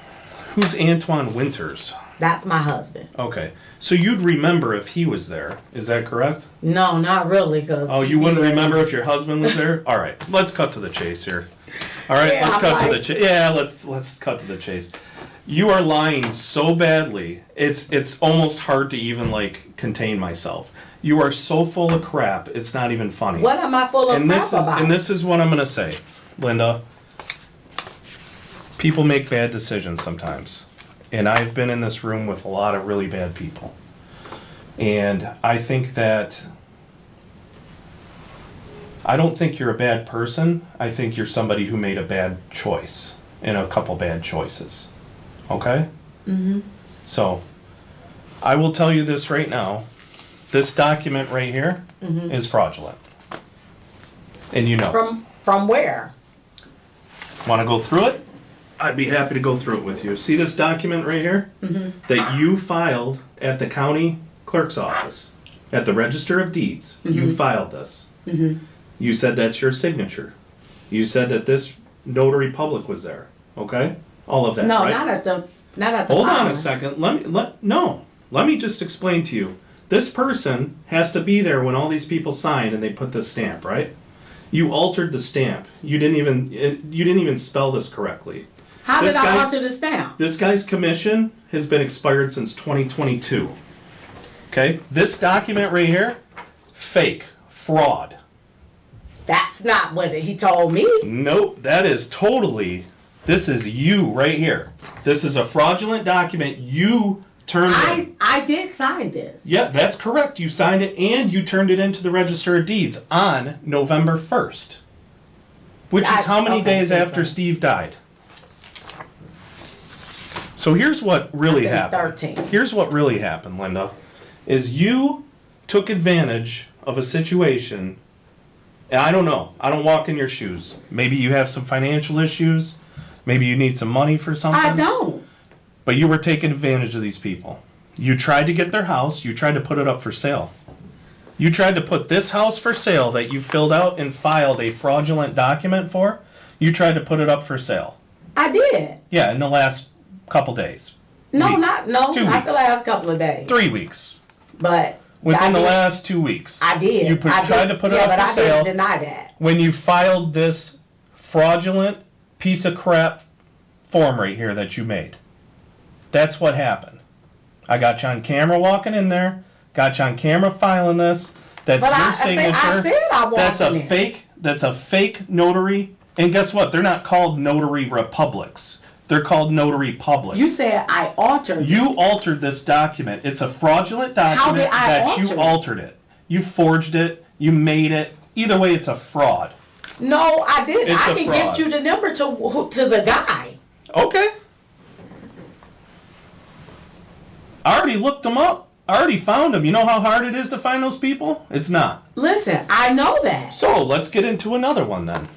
Who's Antoine Winters? That's my husband. Okay. So you'd remember if he was there. Is that correct? No, not really, because... Oh, you wouldn't remember if your husband was there? All right. Let's cut to the chase here. All right, Yeah, let's cut to the chase. Yeah, let's cut to the chase. You are lying so badly. It's almost hard to even like contain myself. You are so full of crap. It's not even funny. What am I full of crap about? And this is what I'm going to say, Linda. People make bad decisions sometimes. And I've been in this room with a lot of really bad people. And I think that I don't think you're a bad person. I think you're somebody who made a bad choice and a couple bad choices. Okay? Mm-hmm. So, I will tell you this right now. This document right here is fraudulent. And you know. From where? Want to go through it? I'd be happy to go through it with you. See this document right here? That you filed at the county clerk's office, at the Register of Deeds. You filed this. You said that's your signature. You said that this notary public was there. Okay? All of that, No, right? not at the Hold on power. a second. Let me just explain to you. This person has to be there when all these people sign and they put the stamp, right? You altered the stamp. You didn't even spell this correctly. How did I alter the stamp? This guy's commission has been expired since 2022. Okay? This document right here, fake, fraud. That's not what he told me. Nope, that is totally, this is you right here. This is a fraudulent document you turned in. I did sign this. Yeah, that's correct. You signed it and you turned it into the Register of Deeds on November 1st. Which is how many days after Steve died? So here's what really happened. 13. Here's what really happened, Linda, is you took advantage of a situation, and I don't know. I don't walk in your shoes. Maybe you have some financial issues. Maybe you need some money for something. I don't. But you were taking advantage of these people. You tried to get their house. You tried to put it up for sale. You tried to put this house for sale that you filled out and filed a fraudulent document for. You tried to put it up for sale. I did. Yeah, in the last couple days. No, Week. not 2 the weeks. last couple of days. 3 weeks. But Within the last 2 weeks. I did. You tried to put it yeah, up but for I sale. didn't deny that. When you filed this fraudulent piece of crap form right here that you made. That's what happened. I got you on camera walking in there. Got you on camera filing this. That's But your signature. I said I walked That's a in. fake. That's a fake notary. And guess what? They're not called notary republics. They're called notary publics. You said I altered. You altered this document. It's a fraudulent document you altered it. You forged it. You made it. Either way, it's a fraud. No, I didn't. It's I a can fraud. give you the number to the guy. Okay. I already looked them up. I already found them. You know how hard it is to find those people? It's not. Listen, I know that. So let's get into another one then.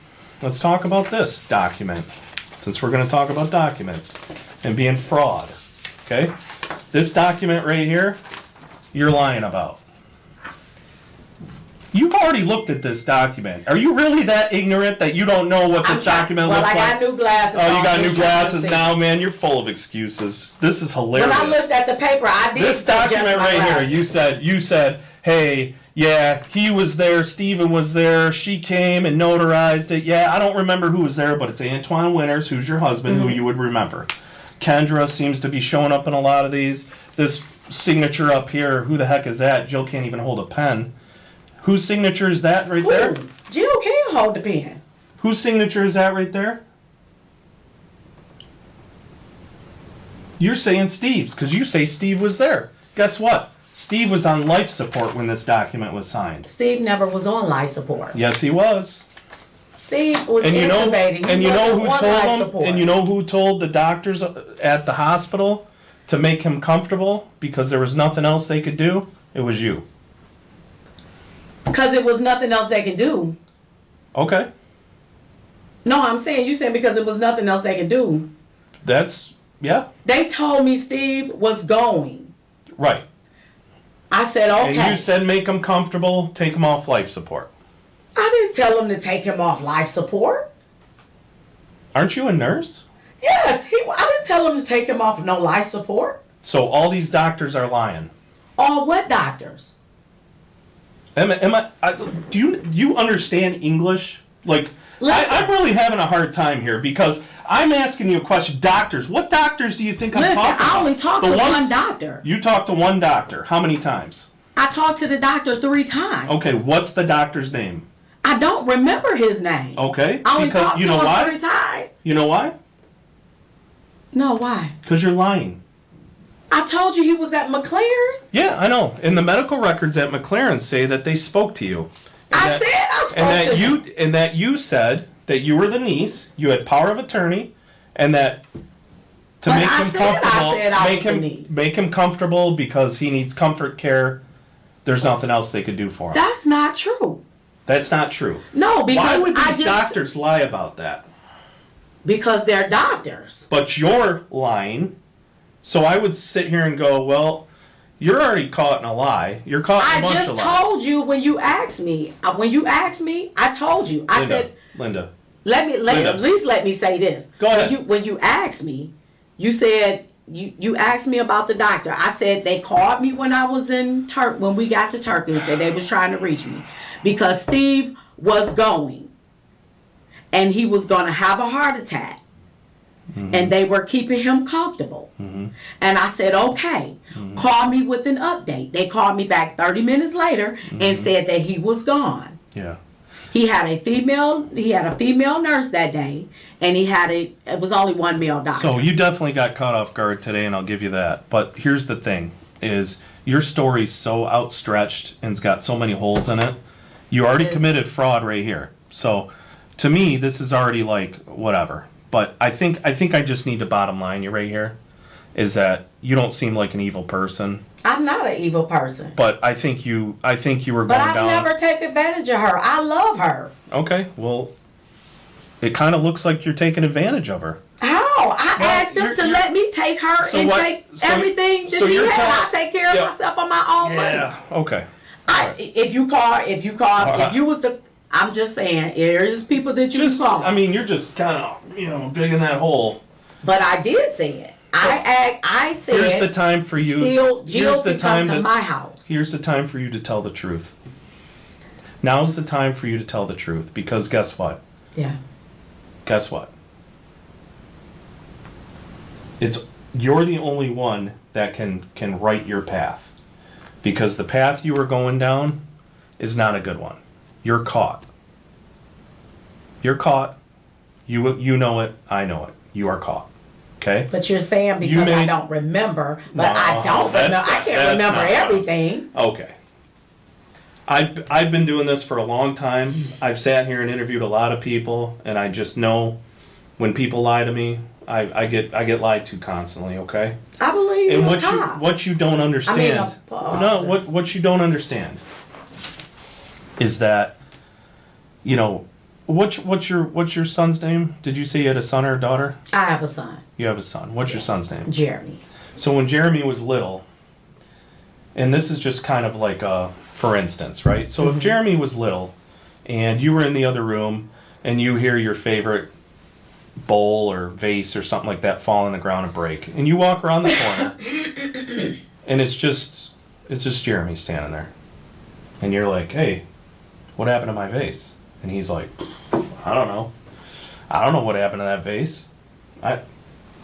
Let's talk about this document, since we're going to talk about documents and being fraud. Okay? This document right here, you're lying about. You've already looked at this document. Are you really that ignorant that you don't know what this document looks like? Well, I got new glasses. Oh, you got new glasses now, man. You're full of excuses. This is hilarious. When I looked at the paper, I did. This document right here, you said, hey, yeah, he was there, Steven was there, she came and notarized it. Yeah, I don't remember who was there, but it's Antoine Winters, who's your husband, who you would remember. Kendra seems to be showing up in a lot of these. This signature up here, who the heck is that? Jill can't even hold a pen. Whose signature is that right there? Jill can hold the pen. Whose signature is that right there? You're saying Steve's, because you say Steve was there. Guess what? Steve was on life support when this document was signed. Steve never was on life support. Yes, he was. Steve was intubating. And you know who told him? And you know who told the doctors at the hospital to make him comfortable because there was nothing else they could do? It was you. Because it was nothing else they could do. Okay. No, I'm saying you said because it was nothing else they could do. That's, yeah. They told me Steve was going. Right. I said, okay. And you said make him comfortable, take him off life support. I didn't tell him to take him off life support. Aren't you a nurse? Yes. I didn't tell him to take him off no life support. So all these doctors are lying. All what doctors? Do you understand English? Like, I'm really having a hard time here because I'm asking you a question. Doctors, what doctors do you think I'm talking about? I only talked to one doctor. You talked to one doctor. How many times? I talked to the doctor 3 times. Okay, what's the doctor's name? I don't remember his name. Okay, I only talked to him 3 times. You know why? No, why? Because you're lying. I told you he was at McLaren. Yeah, I know. And the medical records at McLaren say that they spoke to you. I said I spoke to him. And that you said that you were the niece, you had power of attorney, and that to make him comfortable, make him comfortable because he needs comfort care. There's nothing else they could do for him. That's not true. That's not true. No, because why would these doctors lie about that? Because they're doctors. But you're lying. So I would sit here and go, well, you're already caught in a lie. You're caught in a bunch of lies. I just told you when you asked me. When you asked me, I told you. I said, Linda. At least let me say this. Go ahead. When you asked me, you said you asked me about the doctor. I said they called me when I was in when we got to Turkey and said they was trying to reach me because Steve was going and he was going to have a heart attack. Mm-hmm. And they were keeping him comfortable. Mm-hmm. And I said, okay, call me with an update. They called me back 30 minutes later and said that he was gone. Yeah. He had a female nurse that day, and it was only one male doctor. So you definitely got caught off guard today, and I'll give you that. But here's the thing, is your story's so outstretched and it's got so many holes in it. You already committed fraud right here. So to me, this is already like, whatever. But I think I just need to bottom line you right here, is that you don't seem like an evil person. I'm not an evil person. But I think you were going down. But I never take advantage of her. I love her. Okay, well, it kind of looks like you're taking advantage of her. How? I asked him to let me take her take everything that he had. I take care of myself on my own money. Yeah. Okay. If you was to. I'm just saying, there's people that you call. I mean, you're just kind of, digging that hole. But I did say it. I said. Here's the time for you. Jill can come to my house. Here's the time for you to tell the truth. Now's the time for you to tell the truth, because guess what? Yeah. Guess what? You're the only one that can right your path, because the path you were going down is not a good one. You're caught. You're caught. You know it. I know it. You are caught. Okay? But you're saying because I don't remember, but I don't remember. I can't remember everything. Okay. I've been doing this for a long time. I've sat here and interviewed a lot of people, and I just know when people lie to me, I get lied to constantly. Okay. I believe. And what you don't understand. What you don't understand is that, you know, what's your son's name? Did you say you had a son or a daughter? I have a son. You have a son. What's your son's name? Jeremy. So when Jeremy was little, and this is just kind of like for instance, right? So if Jeremy was little and you were in the other room and you hear your favorite bowl or vase or something like that fall on the ground and break, and you walk around the corner and it's just Jeremy standing there, and you're like, hey, what happened to my vase? And he's like, I don't know what happened to that vase. I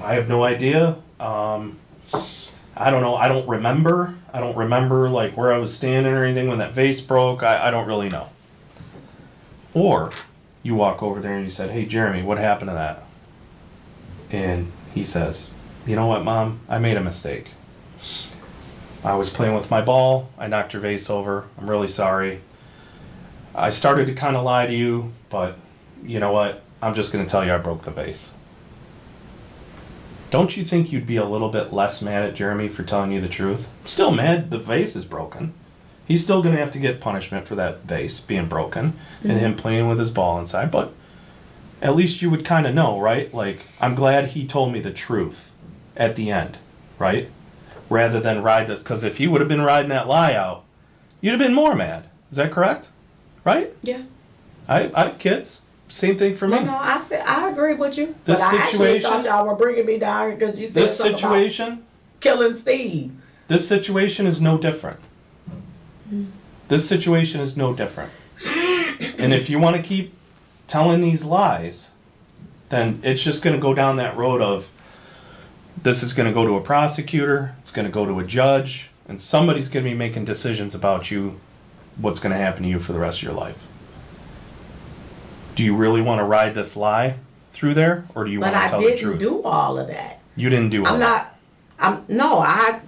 have no idea. I don't know. I don't remember like where I was standing or anything when that vase broke. I don't really know. Or you walk over there and you said, hey, Jeremy, what happened to that? And he says, you know what, Mom? I made a mistake. I was playing with my ball. I knocked your vase over. I'm really sorry. I started to kind of lie to you, but you know what? I'm just going to tell you I broke the vase. Don't you think you'd be a little bit less mad at Jeremy for telling you the truth? Still mad the vase is broken. He's still going to have to get punishment for that vase being broken and him playing with his ball inside. But at least you would kind of know, right? Like, I'm glad he told me the truth at the end, right? Rather than ride this. Because if he would have been riding that lie out, you'd have been more mad. Is that correct? Right? Yeah. I have kids. Same thing for me. No, I agree with you. This but I actually situation- thought y'all were bringing me down because you said This something situation, about killing Steve. this situation is no different. This situation is no different. And if you want to keep telling these lies, then it's just going to go down that road of this is going to go to a prosecutor, it's going to go to a judge, and somebody's going to be making decisions about you, what's going to happen to you for the rest of your life. Do you really want to ride this lie through there, or do you want to tell the truth? But I didn't do all of that. You didn't do all that.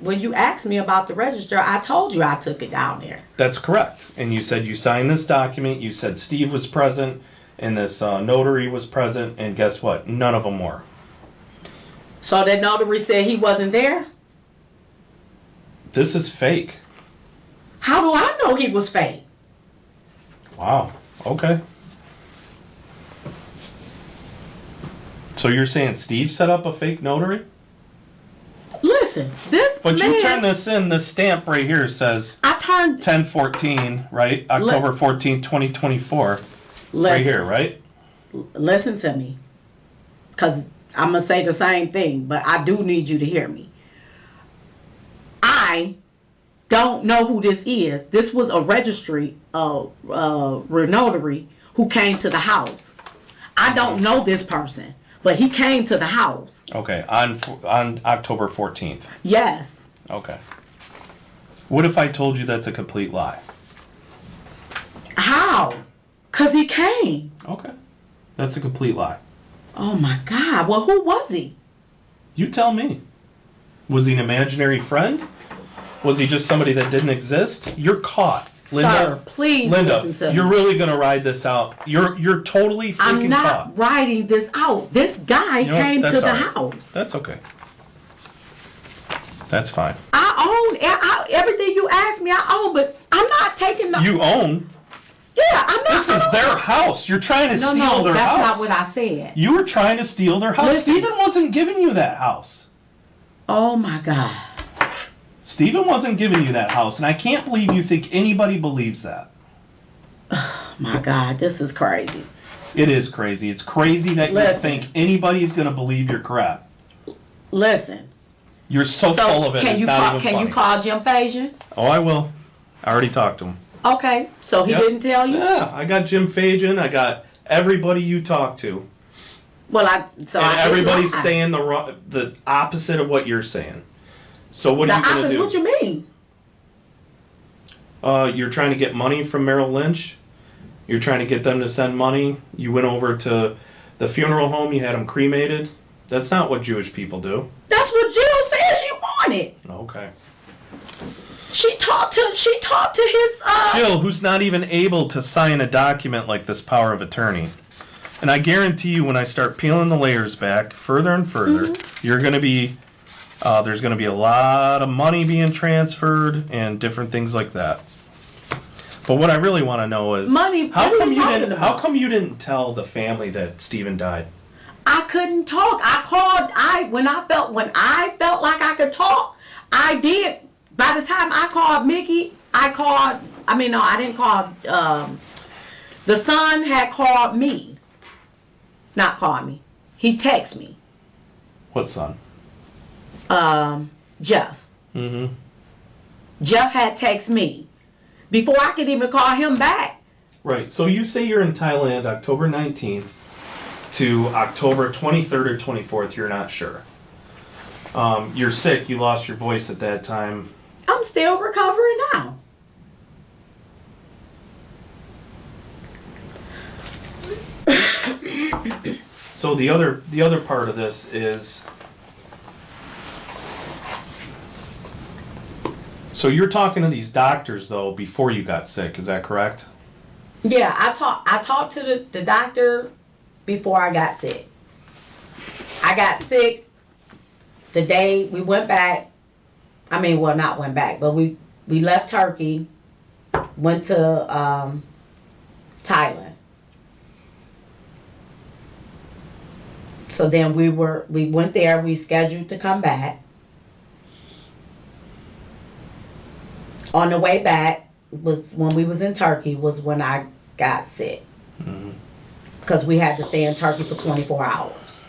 When you asked me about the register, I told you I took it down there. That's correct. And you said you signed this document, you said Steve was present, and this notary was present, and guess what? None of them were. So that notary said he wasn't there? This is fake. How do I know he was fake? Wow. Okay. So you're saying Steve set up a fake notary? Listen, But you turn this in, this stamp right here says 10/14, right? October 14th, 2024. Right here, right? Listen to me. Because I'm going to say the same thing, but I do need you to hear me. I don't know who this is. This was a registry notary who came to the house. I don't know this person, but he came to the house. Okay, on October 14th. Yes. Okay. What if I told you that's a complete lie? How? Because he came. Okay. That's a complete lie. Oh my God. Well, who was he? You tell me. Was he an imaginary friend? Was he just somebody that didn't exist? You're caught. Linda, Sir, please listen to me. You're really going to ride this out. You're totally freaking caught. I'm not riding this out. This guy came to the house. That's okay. That's fine. I own everything you asked me. I own, but I'm not taking the... You own? Yeah, I'm not... This is their house. You're trying to steal their house. No, that's not what I said. You were trying to steal their house. Listen. Steven wasn't giving you that house. Oh my God. Steven wasn't giving you that house, and I can't believe you think anybody believes that. Oh my God, this is crazy. It is crazy. It's crazy that you think anybody's going to believe your crap. Listen. You're so full of it. It's not even funny. Can you call Jim Fajan? Oh, I will. I already talked to him. Okay, so he didn't tell you? Yeah, I got Jim Fajan. I got everybody you talk to. Well, everybody's saying the opposite of what you're saying. So what are you going to do? What you mean? You're trying to get money from Merrill Lynch. You're trying to get them to send money. You went over to the funeral home. You had them cremated. That's not what Jewish people do. That's what Jill said she wanted. Okay. She talked to his Jill, who's not even able to sign a document like this power of attorney. And I guarantee you, when I start peeling the layers back further and further, you're going to be, there's going to be a lot of money being transferred and different things like that. But what I really want to know is, money. How come you didn't tell the family that Steven died? I couldn't talk. I called. When I felt like I could talk, I did. By the time I called Mickey, I didn't call. The son had called me. Not called me. He texted me. What son? Jeff. Mm-hmm. Jeff had texted me before I could even call him back. Right. So you say you're in Thailand October 19th to October 23rd or 24th. You're not sure. You're sick. You lost your voice at that time. I'm still recovering now. So the other part of this is, so you're talking to these doctors though before you got sick, is that correct? Yeah, I talked to the doctor before I got sick. I got sick the day we went back. Not went back, but we left Turkey, went to Thailand. So then we went there, we scheduled to come back. On the way back was when we was in Turkey was when I got sick. Because we had to stay in Turkey for 24 hours.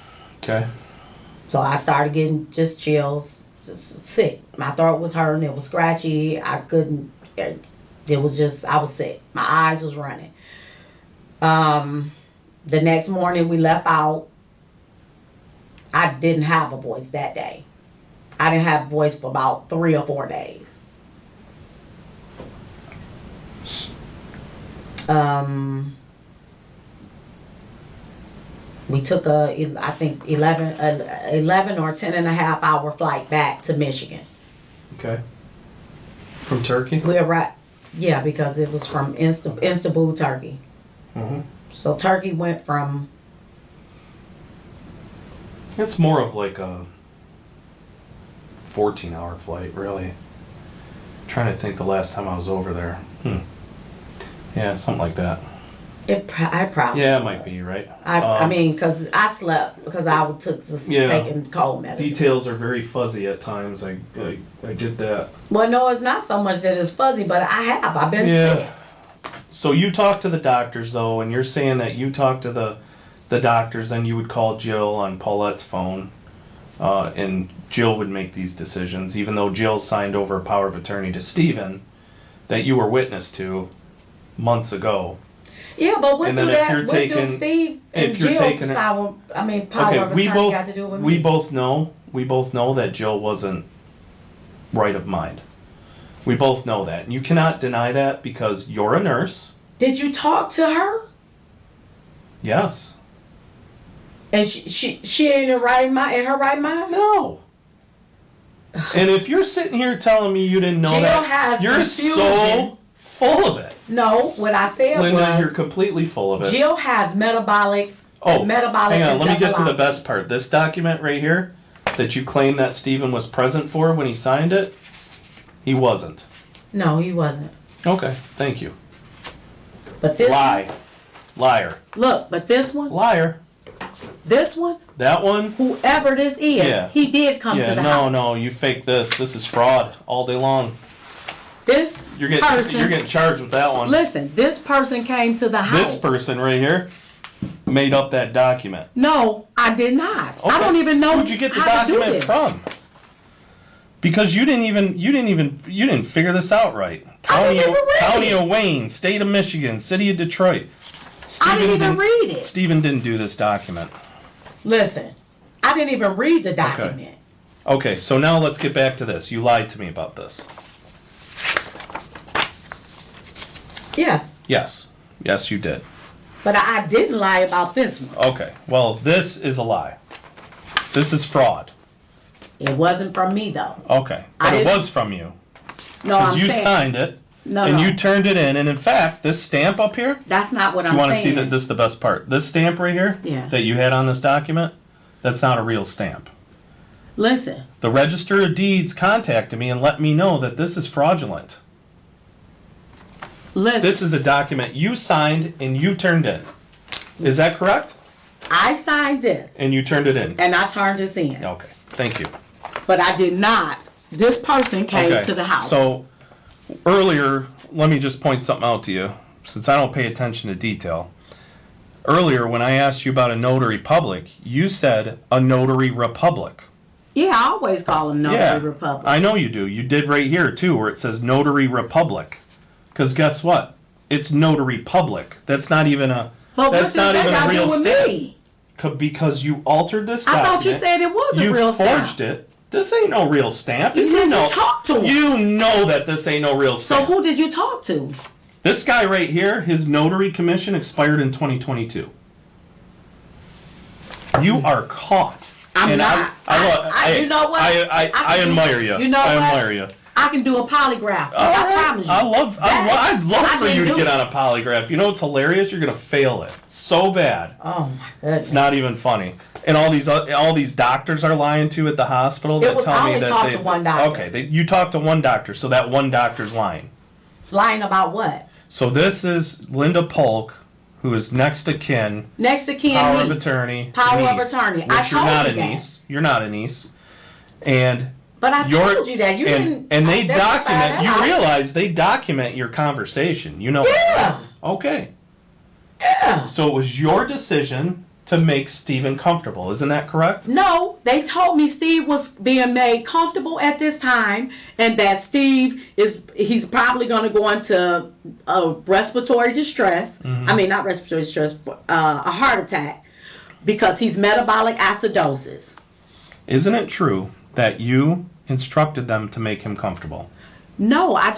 Okay. So I started getting just chills, sick. My throat was hurting, it was scratchy, I couldn't, I was sick. My eyes was running. The next morning we left out. I didn't have a voice that day. I didn't have a voice for about 3 or 4 days. We took I think 11 or 10 and a half hour flight back to Michigan. Okay. From Turkey? We arrived, yeah, because it was from Istanbul, Turkey. Mm-hmm. So Turkey went from... It's more of like a 14-hour flight, really. I'm trying to think the last time I was over there. Yeah, something like that. I probably. Yeah, it might be, right? Because I slept because I was taking cold medicine. Details are very fuzzy at times. I get that. Well, no, it's not so much that it's fuzzy, but I've been sick. So you talk to the doctors though, and you're saying that you talk to the doctors, and you would call Jill on Paulette's phone, and Jill would make these decisions, even though Jill signed over a power of attorney to Steven that you were witness to months ago. Yeah, but what do Steve and Jill power of attorney got to do with me? We both know that Jill wasn't right of mind. We both know that. And you cannot deny that because you're a nurse. Did you talk to her? Yes. And she ain't in her right mind? No. And if you're sitting here telling me you didn't know that, you're confusion. So full of it. No, what I said Linda, you're completely full of it. Jill has metabolic. Hang on, let me get to the best part. This document right here that you claim that Steven was present for when he signed it, he wasn't. No, he wasn't. Okay, thank you. But this Liar. Look, but this one? Liar. This one? That one? Whoever this is, he did come to the house. No, you fake this. This is fraud all day long. You're getting charged with that one. Listen, this person came to the house. This person right here made up that document. No, I did not. Okay. I don't even know. Who'd you get the document from? Because you didn't figure this out right. County of Wayne, State of Michigan, City of Detroit. I didn't even read it. Steven didn't do this document. Listen, I didn't even read the document. Okay, so now let's get back to this. You lied to me about this. Yes. Yes, you did. But I didn't lie about this one. Okay, well, this is a lie. This is fraud. It wasn't from me though. Okay. But it was from you. No, Because I'm you saying, signed it. No, and no. you turned it in. And in fact, this stamp up here, That's not what do I'm you want to saying. see that this is the best part? This stamp right here Yeah. that you had on this document, that's not a real stamp. Listen. The Register of Deeds contacted me and let me know that this is fraudulent. Listen. This is a document you signed and you turned in. Is that correct? I signed this. And you turned it in. And I turned this in. Okay. Thank you. But I did not. This person came to the house. So earlier, let me just point something out to you, since I don't pay attention to detail. Earlier, when I asked you about a notary public, you said a notary republic. Yeah, I always call them Notary Republic. I know you do. You did right here, too, where it says Notary Republic. Because guess what? It's Notary Public. That's not even a... But that's not even a real stamp. Me? Because you altered this I document. thought you said it was a real stamp. You forged it. This ain't no real stamp. You said you talked to him. You know that this ain't no real stamp. So who did you talk to? This guy right here, his notary commission expired in 2022. You are caught. I'm not. You know what? I admire you. You know I what? admire you. I can do a polygraph. I promise you. I'd love for you to get on a polygraph. You know what's hilarious? You're gonna fail it so bad. Oh my goodness. It's not even funny. And all these doctors are lying to at the hospital that tell me that I only talked to one doctor. Okay, you talked to one doctor, so that one doctor's lying. Lying about what? So this is Linda Pulk, who is next of kin. Next of kin. Power niece. of attorney. Power niece, of attorney. Which I you're told not you a that. niece. You're not a niece. And but I told you that. You didn't. And they document. You realize they document your conversation. You know. Yeah. Okay. Yeah. So it was your decision to make Steven comfortable. Isn't that correct? No, they told me Steve was being made comfortable at this time, and that he's probably going to go into respiratory distress. Mm-hmm. I mean, not respiratory distress, a heart attack, because he's metabolic acidosis. Isn't it true that you instructed them to make him comfortable? No, I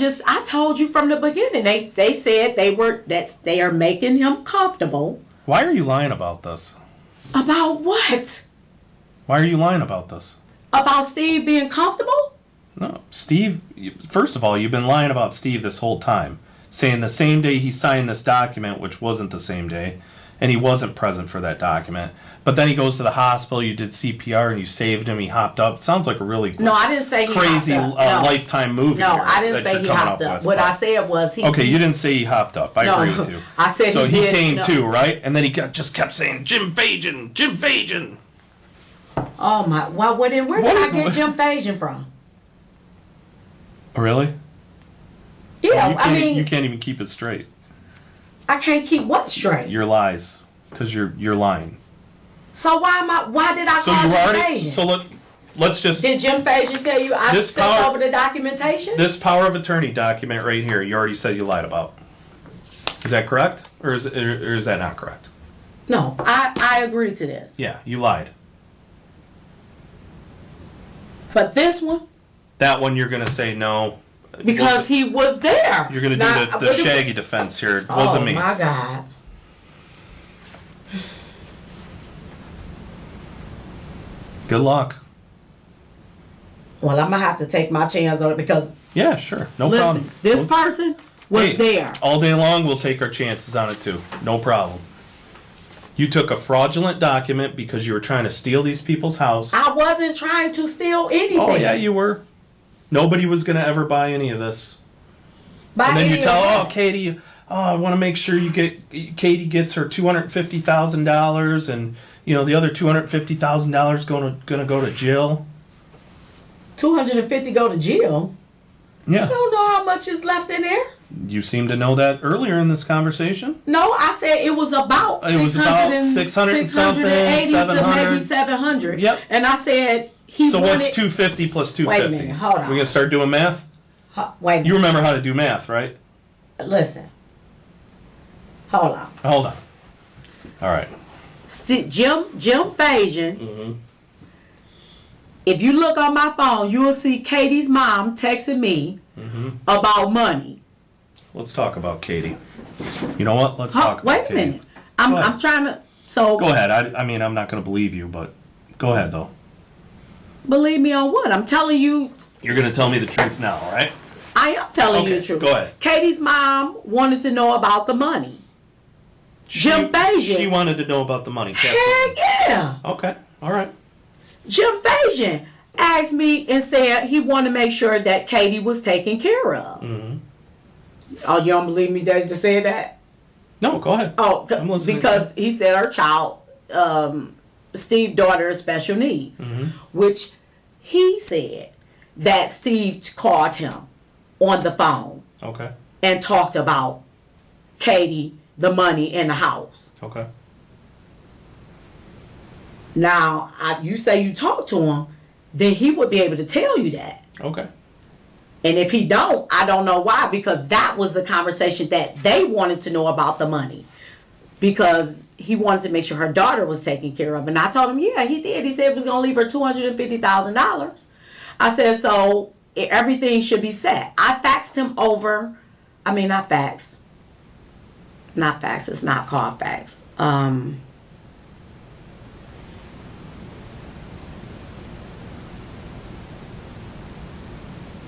told you from the beginning. They said they are making him comfortable. Why are you lying about this? About what? Why are you lying about this? About Steve being comfortable? No, Steve, first of all, you've been lying about Steve this whole time, saying the same day he signed this document, which wasn't the same day, and he wasn't present for that document. But then he goes to the hospital, you did CPR, and you saved him, he hopped up. Sounds like a really No, I didn't say he crazy hopped up. No. Lifetime movie. No, I didn't say he hopped up. What I said was he... Okay, you didn't say he hopped up. I agree with you. I said so he did. So he came too, right? And then he just kept saying, Jim Fajan, Jim Fajan. Oh my, well, where did I get Jim Fajan from? Really? Yeah, I mean... You can't even keep it straight. I can't keep what straight? Your lies. Because you're lying. So why did I call Jim Fajan? So let's just... Did Jim Fajan tell you I sent over the documentation? This power of attorney document right here, you already said you lied about. Is that correct? Or is that not correct? No, I agree to this. Yeah, you lied. But this one? That one you're going to say no. Because he was there. You're going to do the Shaggy defense here. It wasn't me. Oh my God. Good luck. Well, I'm going to have to take my chance on it because... Yeah, sure. No problem. This person was there. All day long, we'll take our chances on it too. No problem. You took a fraudulent document because you were trying to steal these people's house. I wasn't trying to steal anything. Oh, yeah, you were. Nobody was going to ever buy any of this. And then you tell, Katie, I want to make sure Katie gets her $250,000 and, the other $250,000 going to go to Jill. $250 go to Jill? Yeah. I don't know how much is left in there. You seem to know that earlier in this conversation. No, I said it was about 600 and something, 700 to maybe 700. Yep. And I said So what's 250 plus 250? Wait a minute, hold on. We're gonna start doing math. Wait a minute. You remember how to do math, right? Listen. Hold on. Hold on. All right. Jim Fajan. Mm-hmm. If you look on my phone, you will see Katie's mom texting me about money. Let's talk about Katie. You know what? Let's talk about Katie. Wait a minute. I'm trying to... Go ahead. I mean, I'm not going to believe you, but go ahead, though. Believe me on what? I'm telling you. You're going to tell me the truth now, right? I am telling you the truth. Go ahead. Katie's mom wanted to know about the money. Jim Fajan. She wanted to know about the money. Heck yeah. Okay. All right. Jim Fajan asked me and said he wanted to make sure that Katie was taken care of. Mm-hmm. Oh, you don't believe me that to say that? No, go ahead. Oh, because he said her child, Steve's daughter, has special needs, which he said that Steve called him on the phone. Okay. And talked about Katie, the money in the house. Okay. Now, you say you talked to him, then he would be able to tell you that. Okay. And if he don't, I don't know why, because that was the conversation that they wanted to know about the money. Because he wanted to make sure her daughter was taken care of. And I told him, yeah, he did. He said he was going to leave her $250,000. I said, so everything should be set. I faxed him over. I mean, not faxed. Not fax. It's not called fax.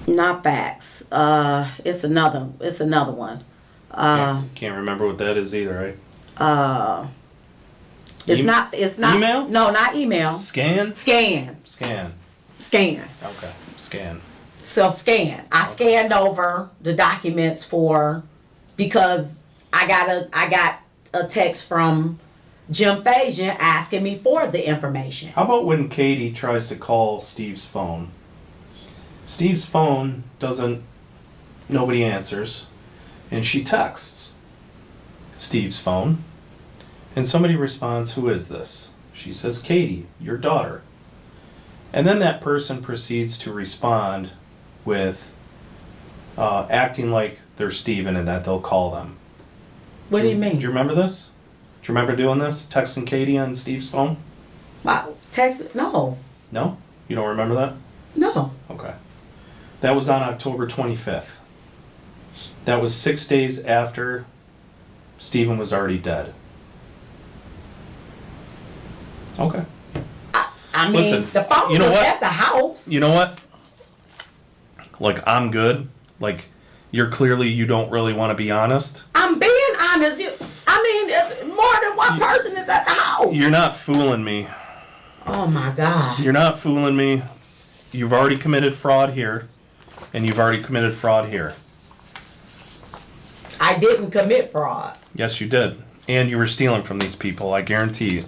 Not fax. It's another one. Can't remember what that is either, right? It's not email? No, not email. Scan. Okay, Scan. So scan. I scanned over the documents because I got a text from Jim Fajan asking me for the information. How about when Katie tries to call Steve's phone? Steve's phone nobody answers, and she texts Steve's phone, and somebody responds, "Who is this?" She says, "Katie, your daughter." And then that person proceeds to respond with acting like they're Steven and that they'll call them. What do you mean? Do you remember this? Do you remember doing this? Texting Katie on Steve's phone? Text? No. No? You don't remember that? No. Okay. That was on October 25th. That was 6 days after Steven was already dead. Okay. I mean, listen, the phone was at the house. You know what? Like, I'm good. Like, you don't really want to be honest. I'm being honest. More than one person is at the house. You're not fooling me. Oh, my God. You're not fooling me. You've already committed fraud here, and you've already committed fraud here. I didn't commit fraud. Yes, you did. And you were stealing from these people, I guarantee you.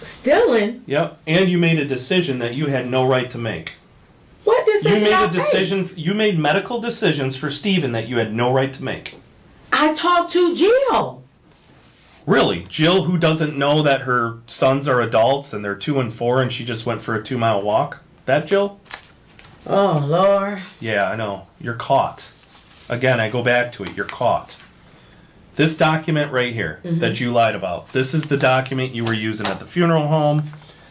Stealing? Yep. And you made a decision that you had no right to make. What decision? You made medical decisions for Steven that you had no right to make. I talked to Jill. Really? Jill, who doesn't know that her sons are adults and they're 2 and 4 and she just went for a 2-mile walk? That Jill? Oh, Lord. Yeah, I know. You're caught. Again, I go back to it. You're caught. This document right here that you lied about, this is the document you were using at the funeral home.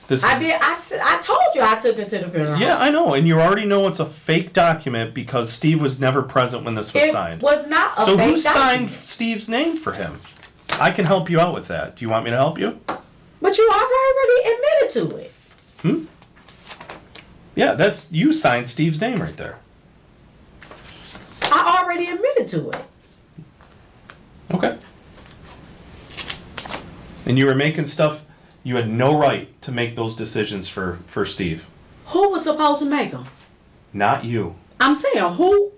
I told you I took it to the funeral home. Yeah, I know. And you already know it's a fake document because Steve was never present when this was signed. It was not a fake So document. who signed Steve's name for him? I can help you out with that. Do you want me to help you? But you already admitted to it. Yeah, you signed Steve's name right there. I already admitted to it. Okay. And you were making stuff, you had no right to make those decisions for Steve. Who was supposed to make them? Not you. I'm saying who?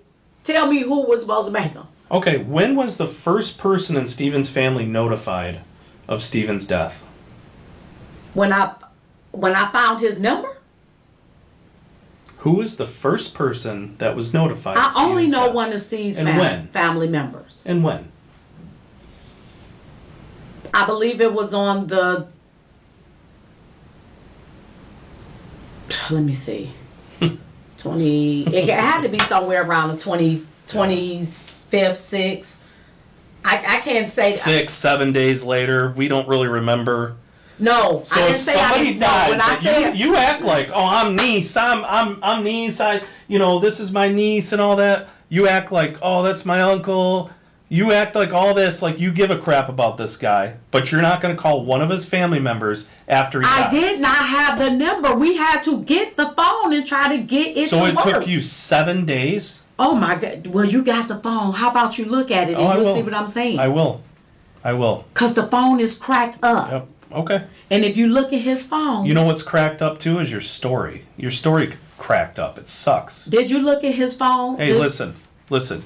Tell me who was supposed to make them. Okay, when was the first person in Steven's family notified of Steven's death? When I found his number? Who was the first person that was notified? I only know one of Steve's family members. And when? I believe it was on the... Let me see. 20... It had to be somewhere around the 25th, 6th. I can't say... 6, 7 days later. We don't really remember. No, so I didn't say I didn't know. When I said you act like, oh, I'm niece, I'm niece, this is my niece and all that. You act like, oh, that's my uncle. You act like all this, like you give a crap about this guy, but you're not going to call one of his family members after he dies. I did not have the number. We had to get the phone and try to get it to work. So it took you 7 days? Oh my God. Well, you got the phone. How about you look at it and you'll see what I'm saying? I will. Because the phone is cracked up. Yep. Okay. And if you look at his phone. You know what's cracked up too is your story. Your story cracked up. It sucks. Did you look at his phone? Hey, listen.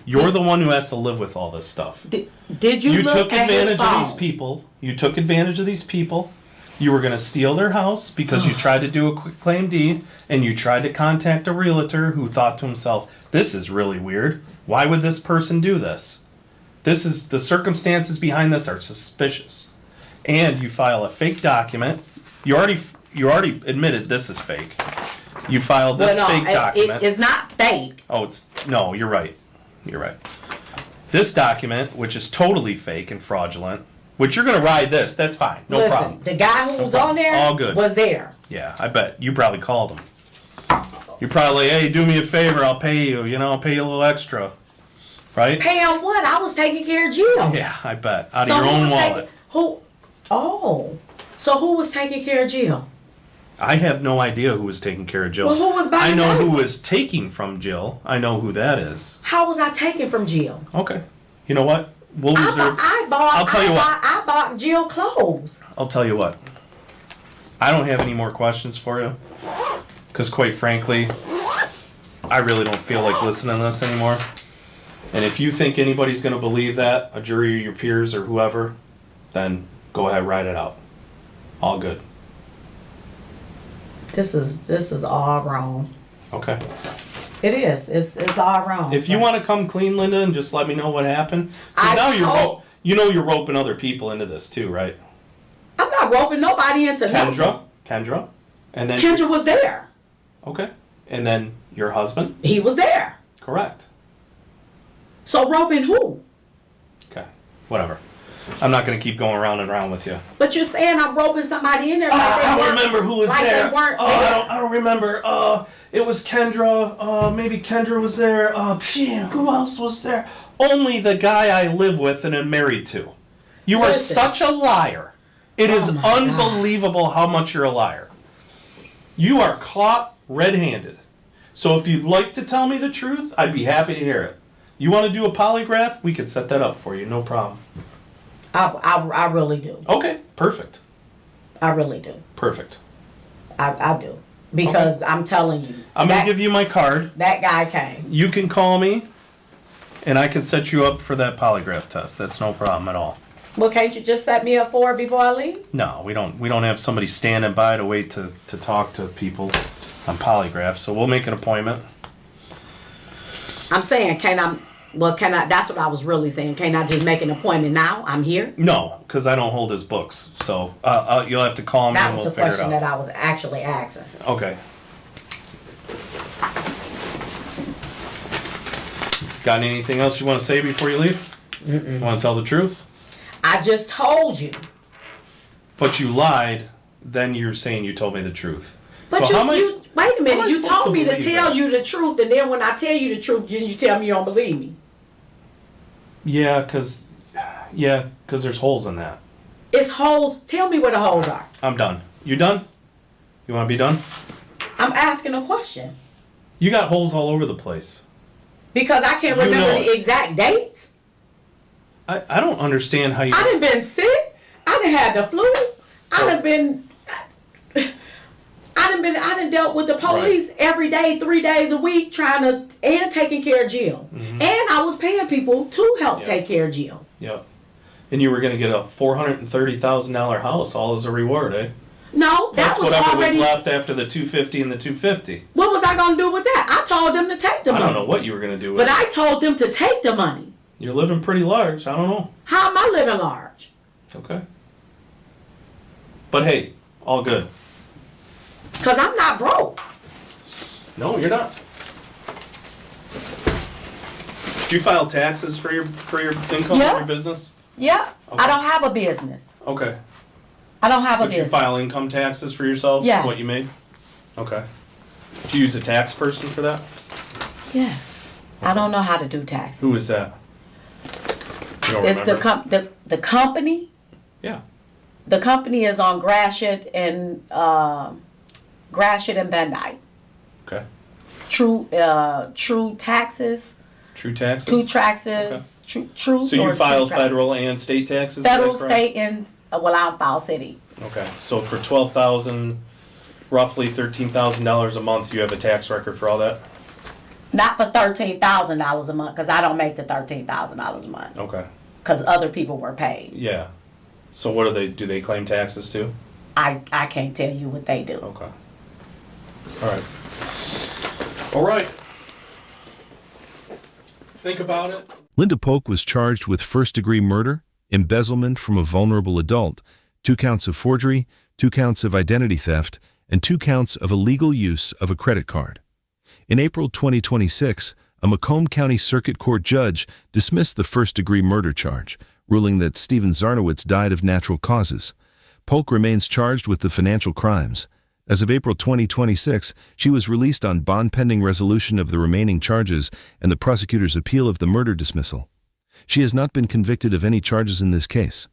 You're the one who has to live with all this stuff. Did you look at his phone? You took advantage of these people. You took advantage of these people. You were going to steal their house because you tried to do a quick claim deed, and you tried to contact a realtor who thought to himself, this is really weird. Why would this person do this? The circumstances behind this are suspicious. And you file a fake document. You already admitted this is fake. You filed this fake document. It's not fake. No, you're right. You're right. This document, which is totally fake and fraudulent, which you're going to ride this. That's fine. No problem. The guy who was on there all good. Was there. Yeah, I bet. You probably called him. You're probably like, hey, do me a favor. I'll pay you. I'll pay you a little extra. Right? Pay him what? I was taking care of Jill. Yeah, I bet. Out of your own wallet. So who was taking care of Jill? I have no idea who was taking care of Jill. Well, who was buying I know who was taking from Jill. I know who that is. How was I taking from Jill? Okay. You know what? We'll reserve. I'll tell you what. I bought Jill clothes. I'll tell you what. I don't have any more questions for you. Because quite frankly, I really don't feel like listening to this anymore. And if you think anybody's going to believe that, a jury or your peers or whoever, then go ahead, write it out. All good. This is all wrong. Okay. It is. It's all wrong. If you want to come clean, Linda, and just let me know what happened. You're roping other people into this too, right? I'm not roping nobody into Kendra. And then Kendra was there. Okay. And then your husband? He was there. Correct. So roping who? Okay. Whatever. I'm not going to keep going around and around with you. But you're saying I'm roping somebody in there. I don't remember who was there. They weren't there. I don't remember. It was Kendra. Maybe Kendra was there. Who else was there? Only the guy I live with and am married to. You are such a liar. It is unbelievable how much you're a liar. You are caught red-handed. So if you'd like to tell me the truth, I'd be happy to hear it. You want to do a polygraph? We could set that up for you. No problem. I really do. Okay, perfect. I really do. Perfect. I do. Because I'm telling you. I'm going to give you my card. That guy came. You can call me, and I can set you up for that polygraph test. That's no problem at all. Well, can't you just set me up for it before I leave? No, we don't have somebody standing by to wait to talk to people on polygraph, so we'll make an appointment. I'm saying, that's what I was really saying. Can't I just make an appointment now? I'm here? No, because I don't hold his books. So you'll have to call me and we'll figure it out. That was the question that I was actually asking. Okay. Got anything else you want to say before you leave? You want to tell the truth? I just told you. But you lied, then you're saying you told me the truth. But wait a minute, you told me to tell you the truth, and then when I tell you the truth, you tell me you don't believe me. Yeah, because there's holes in that. It's holes. Tell me where the holes are. I'm done. You done? You want to be done? I'm asking a question. You got holes all over the place. Because I can't remember the exact dates. I don't understand how you... I done been sick. I done had the flu. I done dealt with the police every day, 3 days a week, and taking care of Jill. Mm-hmm. And I was paying people to help take care of Jill. Yep. And you were going to get a $430,000 house all as a reward, eh? No, that was whatever was left after the $250 and the $250. What was I going to do with that? I told them to take the money. I don't know what you were going to do with it. But I told them to take the money. You're living pretty large. I don't know. How am I living large? Okay. But hey, all good. Because I'm not broke. No, you're not. Did you file taxes for your income of your business? Yeah. Okay. I don't have a business. Okay. I don't have a business. Did you file income taxes for yourself? Yes. What you made? Okay. Did you use a tax person for that? Yes. Okay. I don't know how to do taxes. Who is that? You don't It's remember? the company. Yeah. The company is on Gratiot and Van Dyke. Okay. True taxes. True taxes? True taxes. True. So you file true taxes. federal and state taxes? is Federal, that correct? state, and well, I file city. Okay. So for $12,000, roughly $13,000 a month, you have a tax record for all that? Not for $13,000 a month, because I don't make the $13,000 a month. Okay. Because other people were paid. Yeah. So what do they claim taxes too? I can't tell you what they do. Okay. All right. All right. Think about it. Linda Pulk was charged with first-degree murder, embezzlement from a vulnerable adult, 2 counts of forgery, 2 counts of identity theft, and 2 counts of illegal use of a credit card. In April 2026, a Macomb County Circuit Court judge dismissed the first-degree murder charge, ruling that Steven Zarnowitz died of natural causes. Pulk remains charged with the financial crimes. As of April 2026, she was released on bond pending resolution of the remaining charges and the prosecutor's appeal of the murder dismissal. She has not been convicted of any charges in this case.